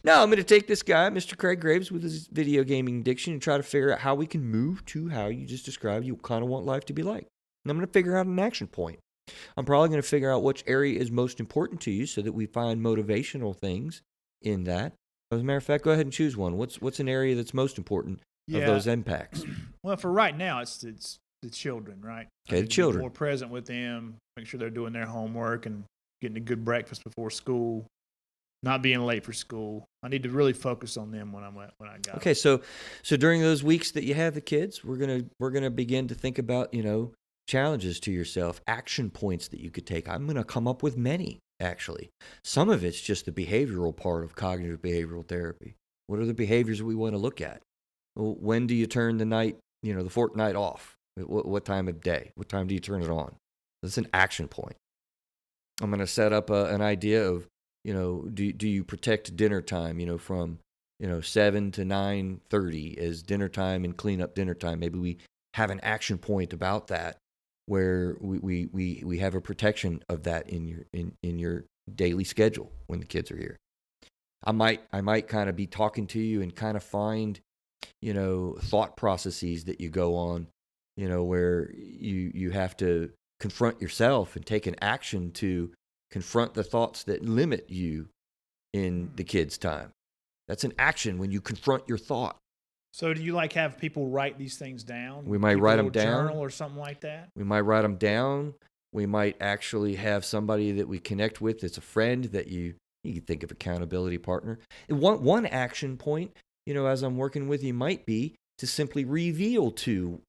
No, I'm going to take this guy, Mr. Craig Graves, with his video gaming addiction and try to figure out how we can move to how you just described you kind of want life to be like. And I'm going to figure out an action point. I'm probably going to figure out which area is most important to you so that we find motivational things in that. As a matter of fact, go ahead and choose one. What's an area that's most important of those impacts? Well, for right now, it's the children, right? Okay, the children. More present with them, make sure they're doing their homework and getting a good breakfast before school, not being late for school. I need to really focus on them when I got. Okay, so during those weeks that you have the kids, we're gonna begin to think about challenges to yourself, action points that you could take. I'm gonna come up with many. Actually, some of it's just the behavioral part of cognitive behavioral therapy. What are the behaviors we want to look at? When do you turn the fork night off? What time of day? What time do you turn it on? That's an action point. I'm going to set up an idea of, do you protect dinner time, from 7 to 9:30 as dinner time and clean up dinner time. Maybe we have an action point about that, where we have a protection of that in your daily schedule when the kids are here. I might kind of be talking to you and kind of find, thought processes that you go on, where you have to confront yourself and take an action to confront the thoughts that limit you in the kids' time. That's an action when you confront your thought. So do you have people write these things down? We might write them down. Journal or something like that? We might write them down. We might actually have somebody that we connect with that's a friend that you can think of, accountability partner. And one action point, as I'm working with you, might be to simply reveal to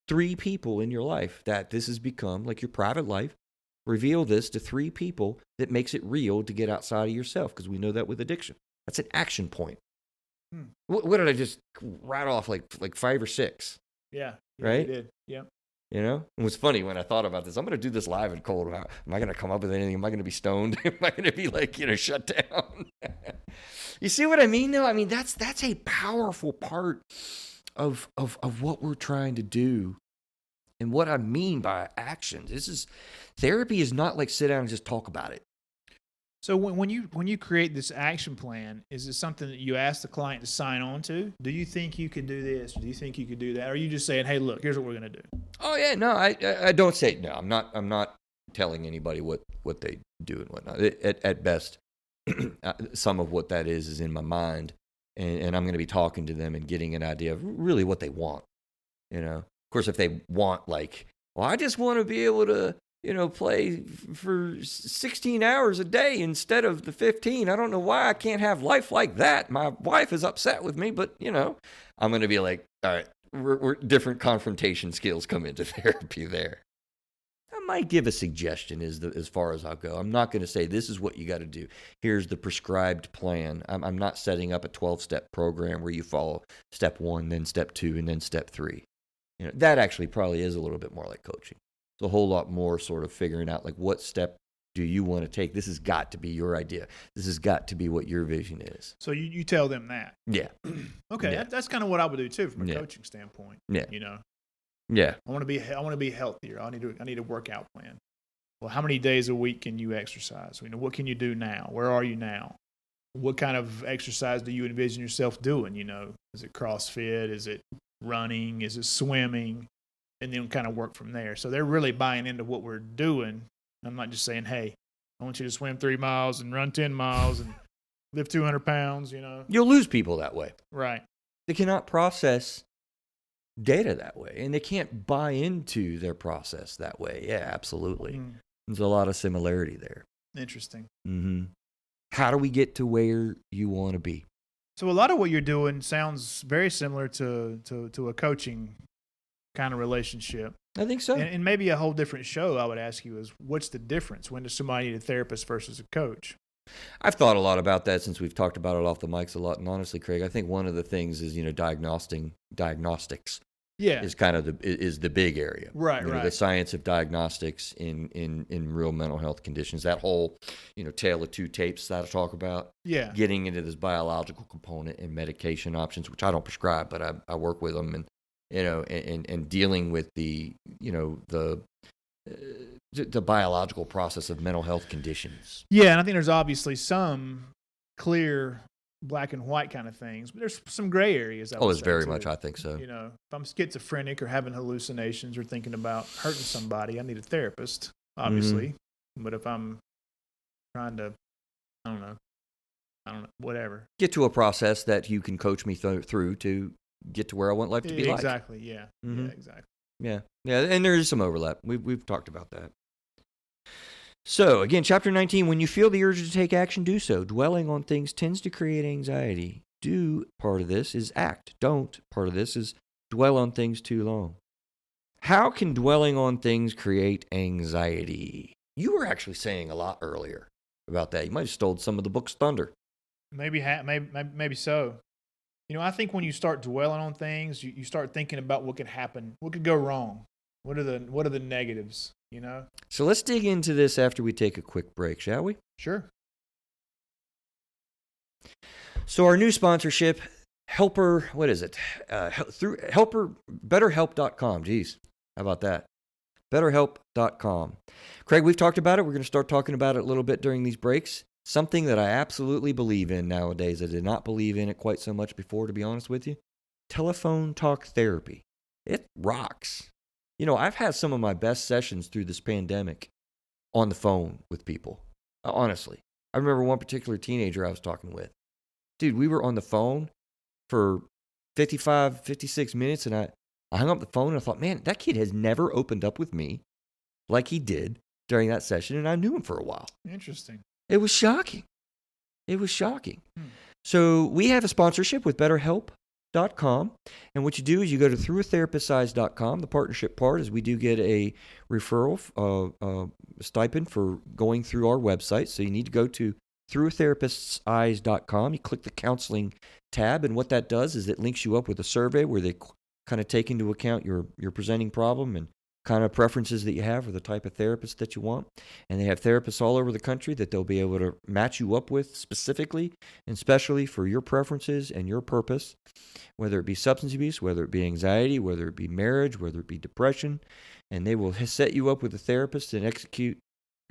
3 people in your life that this has become like your private life. Reveal this to 3 people that makes it real to get outside of yourself, because we know that with addiction. That's an action point. What did I just write off? Like 5 or 6. Yeah. Right? You did. Yeah. And what's funny when I thought about this, I'm going to do this live and cold. Am I going to come up with anything? Am I going to be stoned? Am I going to be shut down? You see what I mean, though? I mean, that's a powerful part of what we're trying to do. And what I mean by actions, therapy is not like sit down and just talk about it. So when you create this action plan, is it something that you ask the client to sign on to? Do you think you could do this? Do you think you could do that? Or are you just saying, hey, look, here's what we're going to do? Oh yeah, no, I don't say no. I'm not telling anybody what they do and whatnot. At best, some of what that is in my mind, and I'm going to be talking to them and getting an idea of really what they want. Of course, if they want I just want to be able to play for 16 hours a day instead of the 15. I don't know why I can't have life like that. My wife is upset with me, but I'm going to be like, all right, we're different confrontation skills come into therapy there. I might give a suggestion as far as I'll go. I'm not going to say this is what you got to do. Here's the prescribed plan. I'm not setting up a 12-step program where you follow step 1, then step 2, and then step 3. That actually probably is a little bit more like coaching. It's a whole lot more sort of figuring out what step do you want to take. This has got to be your idea. This has got to be what your vision is. So you tell them that. Yeah. Okay, yeah. That's kind of what I would do too from a coaching standpoint. Yeah. Yeah. I want to be healthier. I need a workout plan. Well, how many days a week can you exercise? What can you do now? Where are you now? What kind of exercise do you envision yourself doing? Is it CrossFit? Is it running? Is it swimming? And then kind of work from there. So they're really buying into what we're doing. I'm not just saying, hey, I want you to swim 3 miles and run 10 miles and lift 200 pounds, You'll lose people that way. Right. They cannot process data that way, and they can't buy into their process that way. Yeah, absolutely. There's a lot of similarity there. Interesting. Mm-hmm. How do we get to where you want to be? So a lot of what you're doing sounds very similar to a coaching kind of relationship. I think so. And maybe a whole different show I would ask you is, what's the difference? When does somebody need a therapist versus a coach? I've thought a lot about that since we've talked about it off the mics a lot. And honestly, Craig, I think one of the things is, diagnostics. is kind of the big area. Right, The science of diagnostics in real mental health conditions. That whole, tale of two tapes that I talk about. Yeah. Getting into this biological component and medication options, which I don't prescribe, but I work with them, and and dealing with the biological process of mental health conditions. Yeah, and I think there's obviously some clear black and white kind of things, but there's some gray areas. It's very much, I think so. If I'm schizophrenic or having hallucinations or thinking about hurting somebody, I need a therapist, obviously. Mm-hmm. But if I'm trying to, I don't know, whatever. Get to a process that you can coach me through to get to where I want life to be like. Exactly, yeah. Mm-hmm. Yeah, exactly. Yeah, and there is some overlap. We've talked about that. So, again, Chapter 19, when you feel the urge to take action, do so. Dwelling on things tends to create anxiety. Do part of this is act. Don't part of this is dwell on things too long. How can dwelling on things create anxiety? You were actually saying a lot earlier about that. You might have stole some of the book's thunder. Maybe so. I think when you start dwelling on things, you start thinking about what could happen, what could go wrong. What are the negatives, So let's dig into this after we take a quick break, shall we? Sure. So our new sponsorship, Helper, what is it? Through BetterHelp.com. Geez, how about that? BetterHelp.com. Craig, we've talked about it. We're going to start talking about it a little bit during these breaks. Something that I absolutely believe in nowadays. I did not believe in it quite so much before, to be honest with you. Telephone talk therapy. It rocks. I've had some of my best sessions through this pandemic on the phone with people. Honestly. I remember one particular teenager I was talking with. Dude, we were on the phone for 55, 56 minutes, and I hung up the phone, and I thought, man, that kid has never opened up with me like he did during that session, and I knew him for a while. Interesting. It was shocking. So we have a sponsorship with BetterHelp.com. And what you do is you go to throughatherapisteyes.com. The partnership part is we do get a referral stipend for going through our website. So you need to go to throughatherapisteyes.com. You click the counseling tab, and what that does is it links you up with a survey where they kind of take into account your presenting problem and kind of preferences that you have or the type of therapist that you want. And they have therapists all over the country that they'll be able to match you up with specifically and specially for your preferences and your purpose, whether it be substance abuse, whether it be anxiety, whether it be marriage, whether it be depression. And they will set you up with a therapist and execute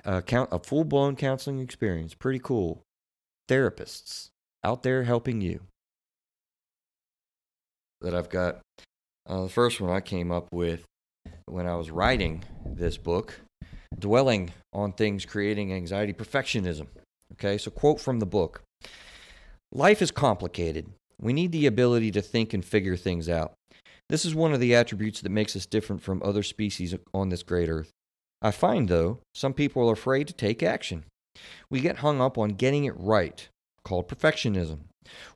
a full-blown counseling experience. Pretty cool. Therapists out there helping you. That I've got. The first one I came up with when I was writing this book, dwelling on things creating anxiety, perfectionism. Okay, so quote from the book. Life is complicated. We need the ability to think and figure things out. This is one of the attributes that makes us different from other species on this great earth. I find, though, some people are afraid to take action. We get hung up on getting it right, called perfectionism,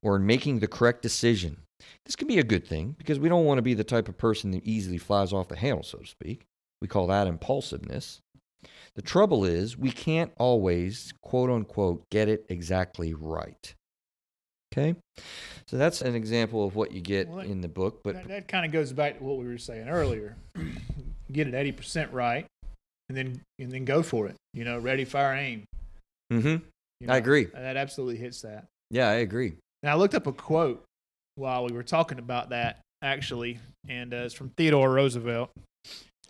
or in making the correct decision. This can be a good thing because we don't want to be the type of person that easily flies off the handle, so to speak. We call that impulsiveness. The trouble is we can't always, quote unquote, get it exactly right. Okay? So that's an example of what you get in the book. But that kind of goes back to what we were saying earlier. Get it 80% right and then go for it. Ready, fire, aim. Mm-hmm. I agree. That absolutely hits that. Yeah, I agree. And I looked up a quote while we were talking about that, actually, and it's from Theodore Roosevelt.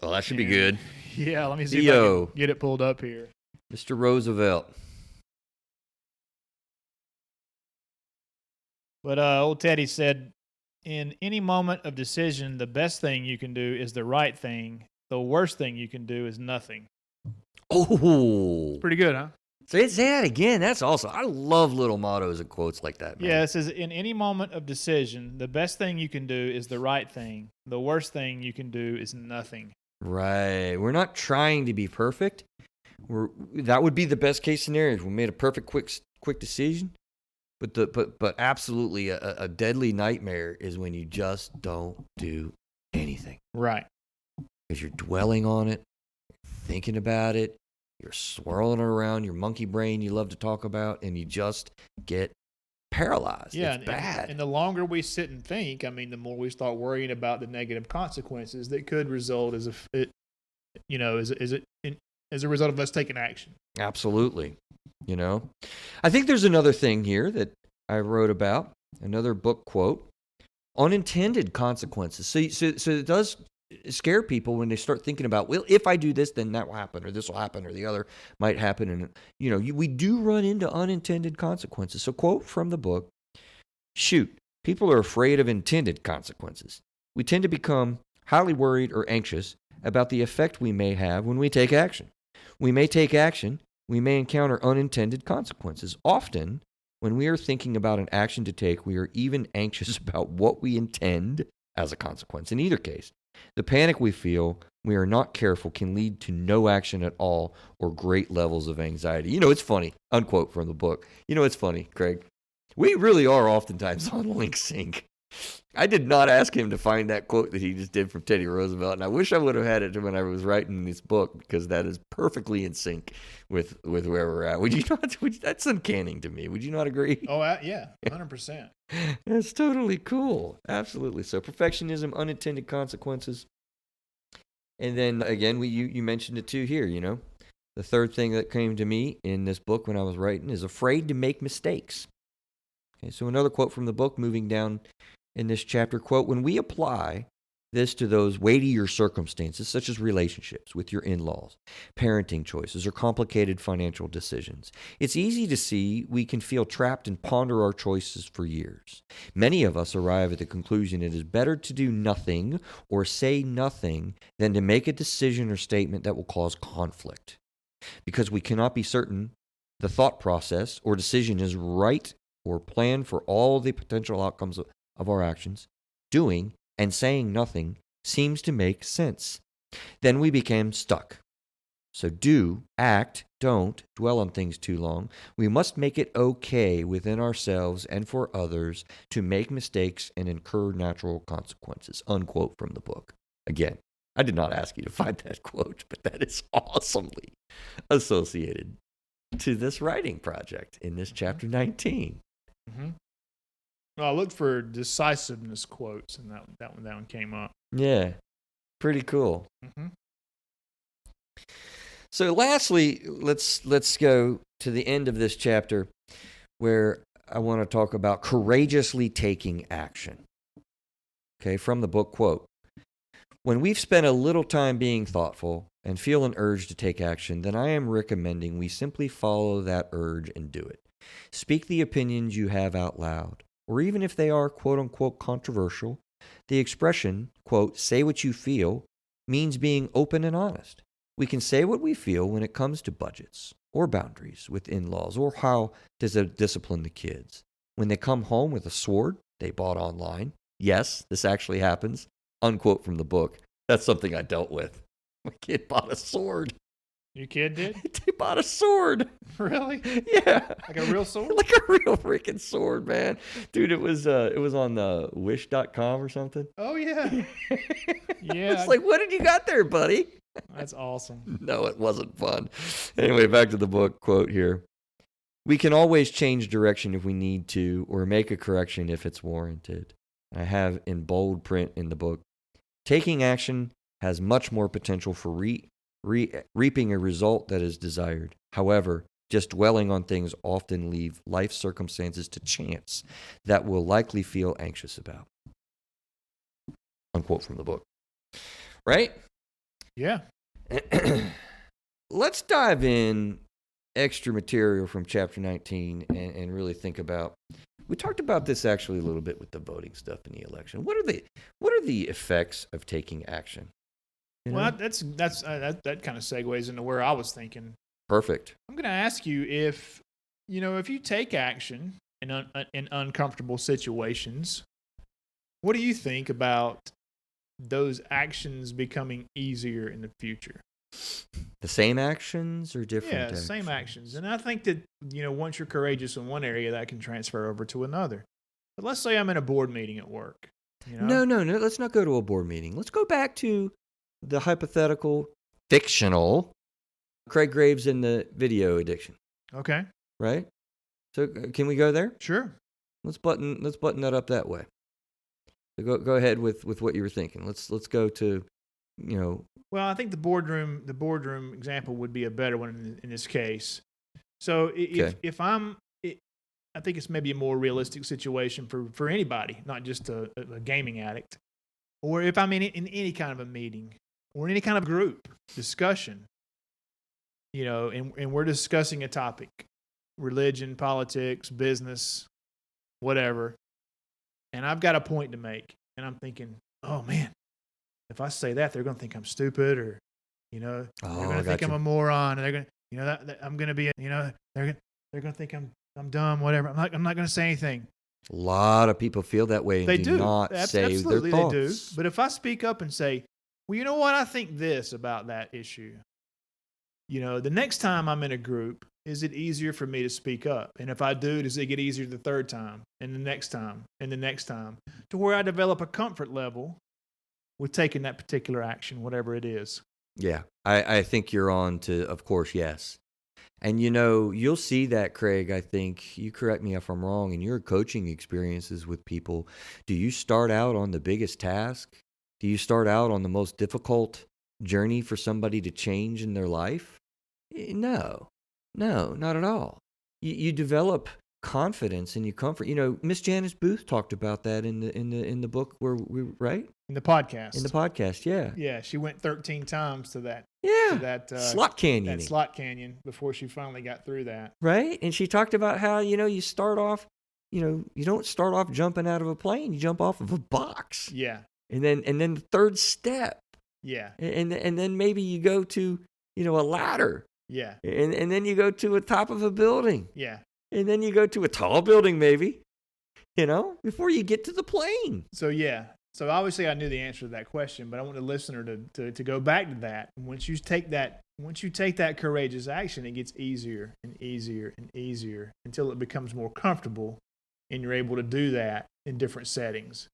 Oh, that should be good. Yeah, let me see if I can get it pulled up here. Mr. Roosevelt. But old Teddy said, in any moment of decision, the best thing you can do is the right thing. The worst thing you can do is nothing. Oh. It's pretty good, huh? Say that again. That's awesome. I love little mottos and quotes like that, man. Yeah, it says, in any moment of decision, the best thing you can do is the right thing. The worst thing you can do is nothing. Right. We're not trying to be perfect. That would be the best case scenario if we made a perfect quick decision. But absolutely a deadly nightmare is when you just don't do anything. Right. Because you're dwelling on it, thinking about it, you're swirling around your monkey brain you love to talk about, and you just get paralyzed. Yeah, It's bad. and the longer we sit and think, I mean, the more we start worrying about the negative consequences that could result as a result of us taking action. Absolutely. I think there's another thing here that I wrote about, another book quote, unintended consequences. So it does scare people when they start thinking about, well, if I do this, then that will happen, or this will happen, or the other might happen. And, we do run into unintended consequences. So quote from the book, shoot, people are afraid of intended consequences. We tend to become highly worried or anxious about the effect we may have when we take action. We may take action. We may encounter unintended consequences. Often, when we are thinking about an action to take, we are even anxious about what we intend as a consequence. In either case, the panic we feel we are not careful can lead to no action at all or great levels of anxiety. It's funny, unquote from the book. It's funny, Craig. We really are oftentimes on link sync. I did not ask him to find that quote that he just did from Teddy Roosevelt, and I wish I would have had it when I was writing this book, because that is perfectly in sync with where we're at. Would you not? That's uncanny to me. Would you not agree? Oh, yeah, 100%. That's totally cool. Absolutely. So perfectionism, unintended consequences. And then again, you mentioned it too here, The third thing that came to me in this book when I was writing is afraid to make mistakes. Okay, so another quote from the book, moving down in this chapter, quote, when we apply this to those weightier circumstances, such as relationships with your in-laws, parenting choices, or complicated financial decisions, it's easy to see we can feel trapped and ponder our choices for years. Many of us arrive at the conclusion it is better to do nothing or say nothing than to make a decision or statement that will cause conflict, because we cannot be certain the thought process or decision is right or plan for all the potential outcomes of our actions. Doing and saying nothing seems to make sense. Then we became stuck. So do, act, don't dwell on things too long. We must make it okay within ourselves and for others to make mistakes and incur natural consequences. Unquote from the book. Again, I did not ask you to find that quote, but that is awesomely associated to this writing project in this chapter 19. Mm-hmm. Well, I looked for decisiveness quotes, and that one came up. Yeah, pretty cool. Mm-hmm. So, lastly, let's go to the end of this chapter, where I want to talk about courageously taking action. Okay, from the book, quote, when we've spent a little time being thoughtful and feel an urge to take action, then I am recommending we simply follow that urge and do it. Speak the opinions you have out loud, or even if they are quote-unquote controversial. The expression, quote, say what you feel, means being open and honest. We can say what we feel when it comes to budgets or boundaries with in-laws, or how to discipline the kids. When they come home with a sword they bought online. Yes, this actually happens. Unquote from the book. That's something I dealt with. My kid bought a sword. Your kid did? They bought a sword. Really? Yeah. Like a real sword? Like a real freaking sword, man. Dude, it was on wish.com or something. Oh, yeah. Yeah. It's like, what did you got there, buddy? That's awesome. No, it wasn't fun. Anyway, back to the book quote here. We can always change direction if we need to, or make a correction if it's warranted. I have in bold print in the book, taking action has much more potential for reaping a result that is desired. However, just dwelling on things often leave life circumstances to chance that we'll likely feel anxious about. Unquote from the book. Right? Yeah. Let's dive in extra material from chapter 19 and really think about. We talked about this actually a little bit with the voting stuff in the election. What are the effects of taking action? Well, that kind of segues into where I was thinking. Perfect. I'm going to ask you if you take action in uncomfortable situations, what do you think about those actions becoming easier in the future? The same actions or different actions? Yeah, same actions. And I think that, once you're courageous in one area, that can transfer over to another. But let's say I'm in a board meeting at work. No. Let's not go to a board meeting. Let's go back to the hypothetical, fictional Craig Graves in the video addiction. Okay. Right? So can we go there? Sure. Let's button that up that way. So go ahead with what you were thinking. Let's go to, Well, I think the boardroom example would be a better one in this case. So if I think it's maybe a more realistic situation for anybody, not just a gaming addict, or if I'm in any kind of a meeting or in any kind of group discussion, and we're discussing a topic, religion, politics, business, whatever, and I've got a point to make, and I'm thinking, oh man, if I say that, they're going to think I'm stupid, or they're going to think I'm a moron, and they're going to, that I'm going to be, they're going to think I'm dumb, whatever. I'm not going to say anything. A lot of people feel that way and they do not say absolutely their thoughts. They do. But if I speak up and say, well, you know what, I think this about that issue. The next time I'm in a group, is it easier for me to speak up? And if I do, does it get easier the third time and the next time and the next time, to where I develop a comfort level with taking that particular action, whatever it is? Yeah, I think you're on to, of course, yes. And, you'll see that, Craig. I think, you correct me if I'm wrong, in your coaching experiences with people, do you start out on the biggest task? Do you start out on the most difficult journey for somebody to change in their life? No, not at all. You develop confidence and you comfort. Miss Janice Booth talked about that in the book where we right in the podcast. In the podcast, yeah. Yeah, she went 13 times to that. Yeah, to that slot canyon. That slot canyon before she finally got through that. Right, and she talked about how you start off, you don't start off jumping out of a plane. You jump off of a box. Yeah, and then the third step. Yeah, and then maybe you go to a ladder. Yeah, and then you go to the top of a building. Yeah, and then you go to a tall building, maybe. Before you get to the plane. So obviously I knew the answer to that question, but I want the listener to go back to that. Once you take that courageous action, it gets easier and easier and easier until it becomes more comfortable, and you're able to do that in different settings.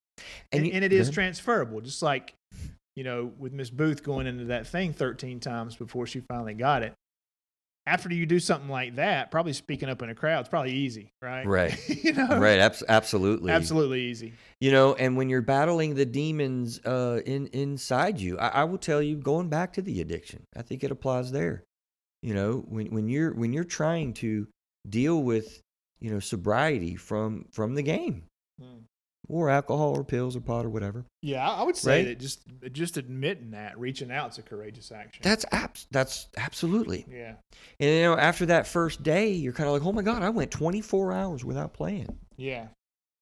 And it is transferable, just like, with Miss Booth going into that thing 13 times before she finally got it. After you do something like that, probably speaking up in a crowd is probably easy, right? Right. Right. Absolutely. Absolutely easy. And when you're battling the demons inside you, I will tell you, going back to the addiction, I think it applies there. When you're trying to deal with, sobriety from the game. Or alcohol or pills or pot or whatever. Yeah, I would say that just admitting that, reaching out, is a courageous action. That's absolutely. Yeah. And after that first day, you're kind of like, oh my God, I went 24 hours without playing. Yeah.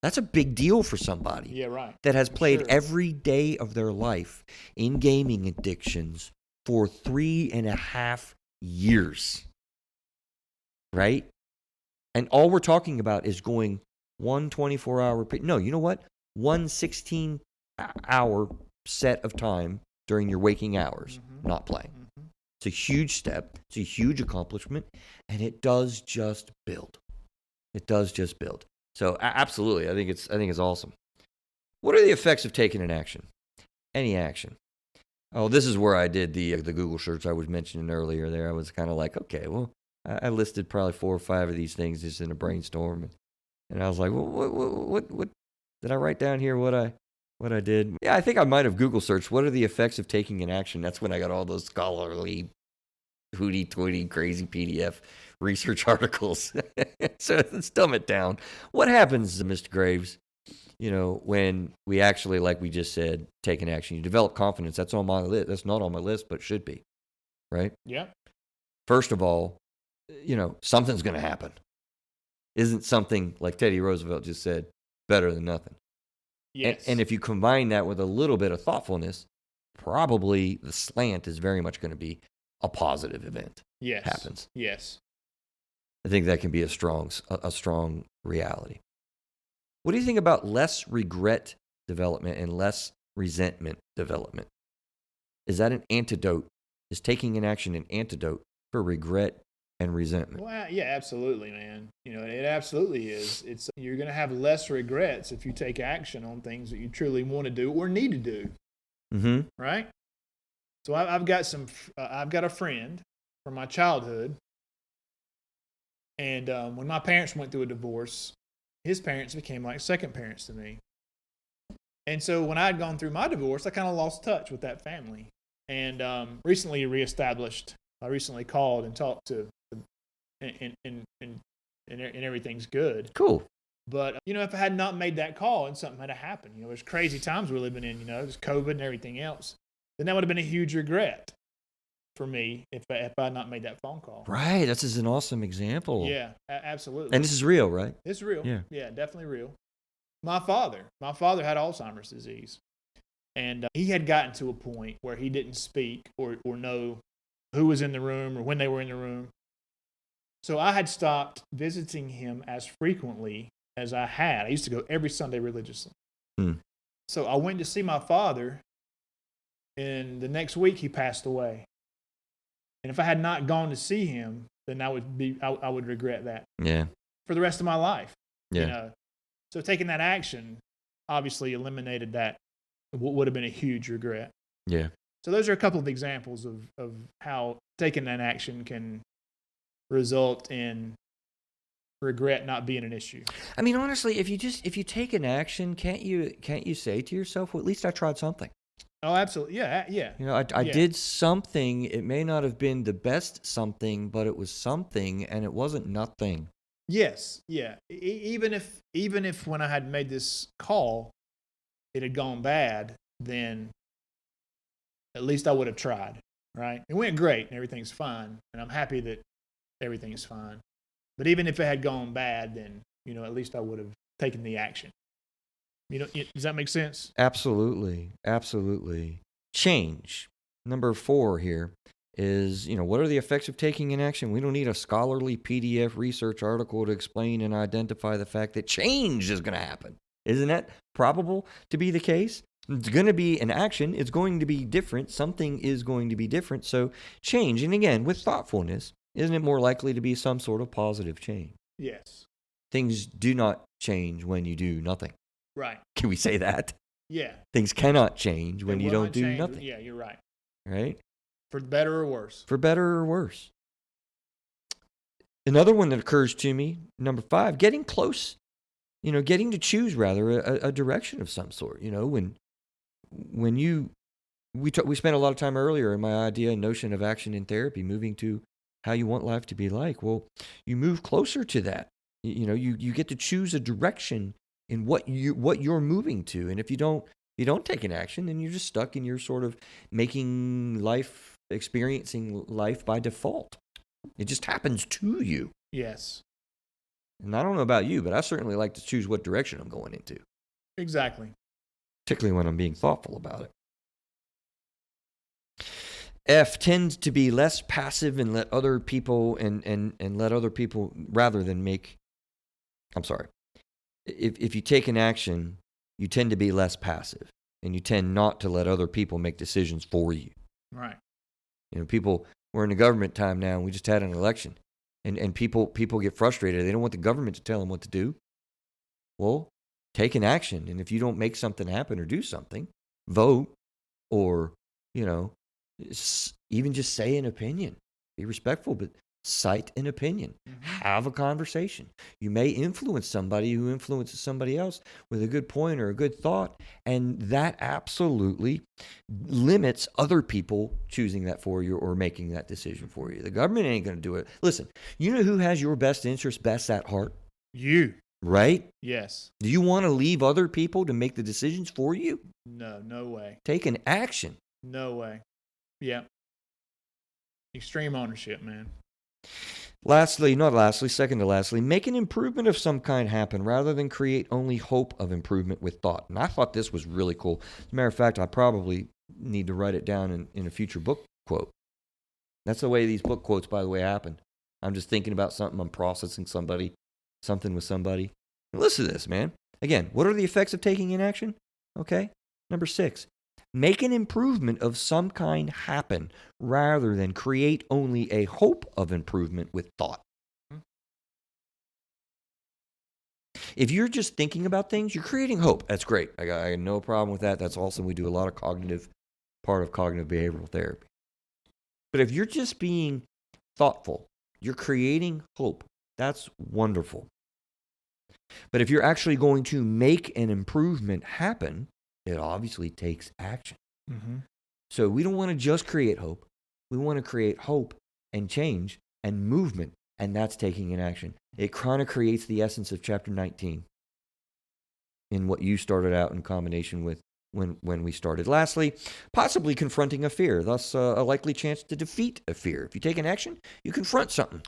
That's a big deal for somebody. Yeah, right. That has played every day of their life in gaming addictions for 3.5 years. Right? And all we're talking about is going 1 24-hour period. No, you know what? 1 16-hour set of time during your waking hours, not playing. Mm-hmm. It's a huge step. It's a huge accomplishment, and it does just build. It does just build. So absolutely, I think it's awesome. What are the effects of taking an action? Any action. Oh, this is where I did the Google search I was mentioning earlier. There, I was kind of like, okay, well, I listed probably 4 or 5 of these things just in a brainstorm. And I was like, well, what did I write down here? What I did? Yeah, I think I might have Google searched, what are the effects of taking an action? That's when I got all those scholarly, hooty-toity, crazy PDF research articles. So let's dumb it down. What happens, Mr. Graves, when we actually, like we just said, take an action? You develop confidence. That's on my list. That's not on my list, but should be, right? Yeah. First of all, something's going to happen. Isn't something, like Teddy Roosevelt just said, better than nothing? Yes. And if you combine that with a little bit of thoughtfulness, probably the slant is very much going to be a positive event. Yes. Happens. Yes. I think that can be a strong reality. What do you think about less regret development and less resentment development? Is that an antidote? Is taking an action an antidote for regret and resentment? Well, yeah, absolutely, man. It absolutely is. You're going to have less regrets if you take action on things that you truly want to do or need to do. Mm-hmm. Right? So I've got a friend from my childhood, and when my parents went through a divorce, his parents became like second parents to me. And so when I had gone through my divorce, I kind of lost touch with that family. And recently reestablished. I recently called and talked to, and everything's good. Cool. But if I had not made that call and something had happened, there's crazy times we're living in. There's COVID and everything else. Then that would have been a huge regret for me if I had not made that phone call. Right. This is an awesome example. Yeah, absolutely. And this is real, right? It's real. Yeah, Definitely real. My father had Alzheimer's disease, and he had gotten to a point where he didn't speak or know who was in the room or when they were in the room. So I had stopped visiting him as frequently as I had. I used to go every Sunday religiously. So I went to see my father, and the next week he passed away. And if I had not gone to see him, then I would regret that. Yeah. For the rest of my life. Yeah. So taking that action obviously eliminated that, what would have been a huge regret. Yeah. So those are a couple of examples of how taking that action can result in regret not being an issue. I mean, honestly, if you take an action, can't you say to yourself, well, at least I tried something? Oh, absolutely. Yeah. I did something. It may not have been the best something, but it was something, and it wasn't nothing. Yes. Yeah. Even if when I had made this call, it had gone bad, then at least I would have tried, right? It went great and everything's fine, and I'm happy that everything's fine. But even if it had gone bad, then, at least I would have taken the action. Does that make sense? Absolutely. Change. Number 4 here is, what are the effects of taking an action? We don't need a scholarly PDF research article to explain and identify the fact that change is going to happen. Isn't that probable to be the case? It's going to be an action. It's going to be different. Something is going to be different. So change. And again, with thoughtfulness, isn't it more likely to be some sort of positive change? Yes. Things do not change when you do nothing. Right. Can we say that? Yeah. Things cannot change when you don't do nothing. Yeah, you're right. Right? For better or worse. For better or worse. Another one that occurs to me, number 5, getting close. Getting to choose rather a direction of some sort. When we spent a lot of time earlier in my idea and notion of action in therapy, moving to how you want life to be like. Well, you move closer to that. You get to choose a direction in what you're moving to. And if you don't take an action, then you're just stuck in your sort of experiencing life by default. It just happens to you. Yes. And I don't know about you, but I certainly like to choose what direction I'm going into. Exactly. Particularly when I'm being thoughtful about it. F tends to be less passive and let other people rather than make. I'm sorry. If you take an action, you tend to be less passive, and you tend not to let other people make decisions for you. Right. We're in the government time now, and we just had an election, and people get frustrated. They don't want the government to tell them what to do. Well, take an action, and if you don't make something happen or do something, vote, or even just say an opinion. Be respectful, but cite an opinion. Mm-hmm. Have a conversation. You may influence somebody who influences somebody else with a good point or a good thought, and that absolutely limits other people choosing that for you or making that decision for you. The government ain't going to do it. Listen, you know who has your best interest best at heart? You. Right? Yes. Do you want to leave other people to make the decisions for you? No way. Take an action. No way. Yeah. Extreme ownership, man. Second to lastly, make an improvement of some kind happen rather than create only hope of improvement with thought. And I thought this was really cool. As a matter of fact, I probably need to write it down in a future book quote. That's the way these book quotes, by the way, happen. I'm just thinking about something, I'm processing something with somebody. Listen to this, man. Again, what are the effects of taking an action? Okay. Number 6. Make an improvement of some kind happen rather than create only a hope of improvement with thought. If you're just thinking about things, you're creating hope. That's great. I got no problem with that. That's awesome. We do a lot of part of cognitive behavioral therapy. But if you're just being thoughtful, you're creating hope. That's wonderful. But if you're actually going to make an improvement happen, it obviously takes action. Mm-hmm. So we don't want to just create hope. We want to create hope and change and movement, and that's taking an action. It kind of creates the essence of chapter 19 in what you started out in combination with when we started. Lastly, possibly confronting a fear, thus a likely chance to defeat a fear. If you take an action, you confront something.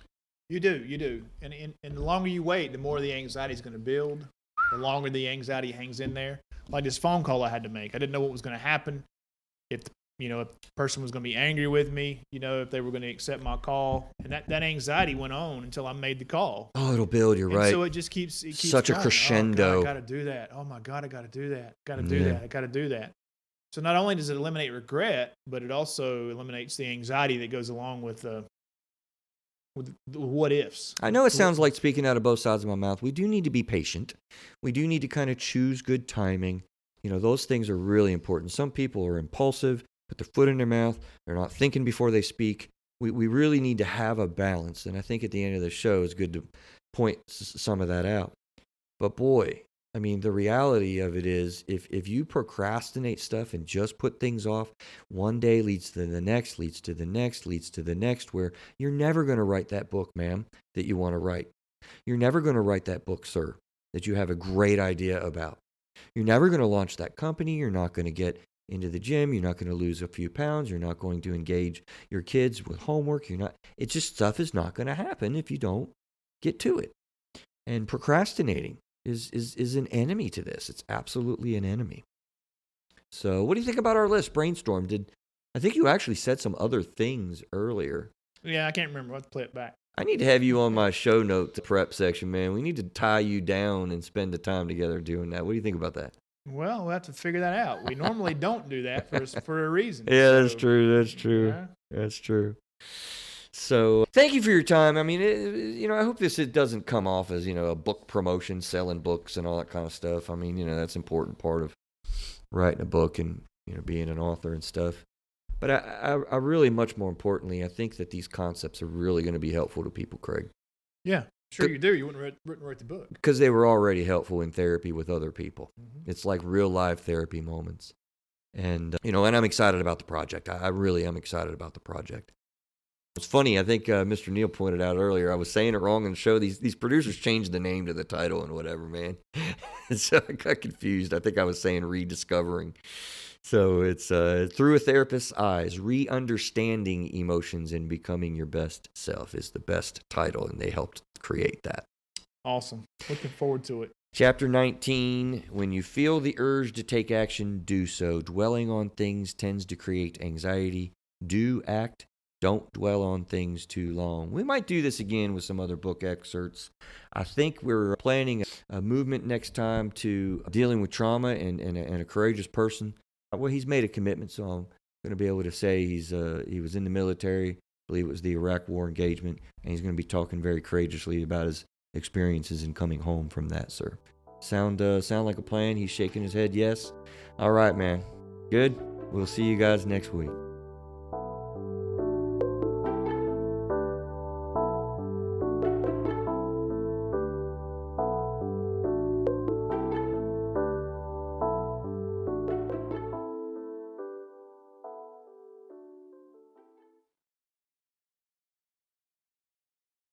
You do. And the longer you wait, the more the anxiety is going to build. The longer the anxiety hangs in there. Like this phone call I had to make. I didn't know what was going to happen. If the person was going to be angry with me, if they were going to accept my call. And that anxiety went on until I made the call. Oh, it'll build, you're right. So it just keeps such going. a crescendo. Oh, God, I got to do that. Oh, my God, I got to do that. I got to do that. So not only does it eliminate regret, but it also eliminates the anxiety that goes along with the what ifs. I know it sounds like speaking out of both sides of my mouth. We do need to be patient. We do need to kind of choose good timing. Those things are really important. Some people are impulsive, put their foot in their mouth. They're not thinking before they speak. We really need to have a balance. And I think at the end of the show, it's good to point some of that out. But boy, the reality of it is if you procrastinate stuff and just put things off, one day leads to the next, leads to the next, leads to the next, where you're never going to write that book, ma'am, that you want to write. You're never going to write that book, sir, that you have a great idea about. You're never going to launch that company. You're not going to get into the gym. You're not going to lose a few pounds. You're not going to engage your kids with homework. It's just stuff is not going to happen if you don't get to it. And procrastinating is an enemy to this. It's absolutely an enemy. So what do you think about our list? Brainstorm. I think you actually said some other things earlier. Yeah, I can't remember. Let's play it back. I need to have you on my show note prep section, man. We need to tie you down and spend the time together doing that. What do you think about that? Well, we'll have to figure that out. We normally don't do that for a reason. Yeah, that's true. Yeah. That's true. So thank you for your time. I hope it doesn't come off as, a book promotion, selling books and all that kind of stuff. That's an important part of writing a book and, being an author and stuff. But I really, much more importantly, I think that these concepts are really going to be helpful to people, Craig. Yeah, sure you do. You wouldn't write the book. Because they were already helpful in therapy with other people. Mm-hmm. It's like real life therapy moments. And, and I'm excited about the project. I really am excited about the project. It's funny, I think Mr. Neal pointed out earlier, I was saying it wrong in the show. These producers changed the name to the title and whatever, man. So I got confused. I think I was saying rediscovering. So it's Through a Therapist's Eyes, Re-Understanding Emotions and Becoming Your Best Self is the best title, and they helped create that. Awesome. Looking forward to it. Chapter 19, when you feel the urge to take action, do so. Dwelling on things tends to create anxiety. Do act. Don't dwell on things too long. We might do this again with some other book excerpts. I think we're planning a movement next time to dealing with trauma and a courageous person. Well, he's made a commitment, so I'm going to be able to say he was in the military. I believe it was the Iraq War engagement, and he's going to be talking very courageously about his experiences in coming home from that, sir. Sound like a plan? He's shaking his head yes. All right, man. Good. We'll see you guys next week.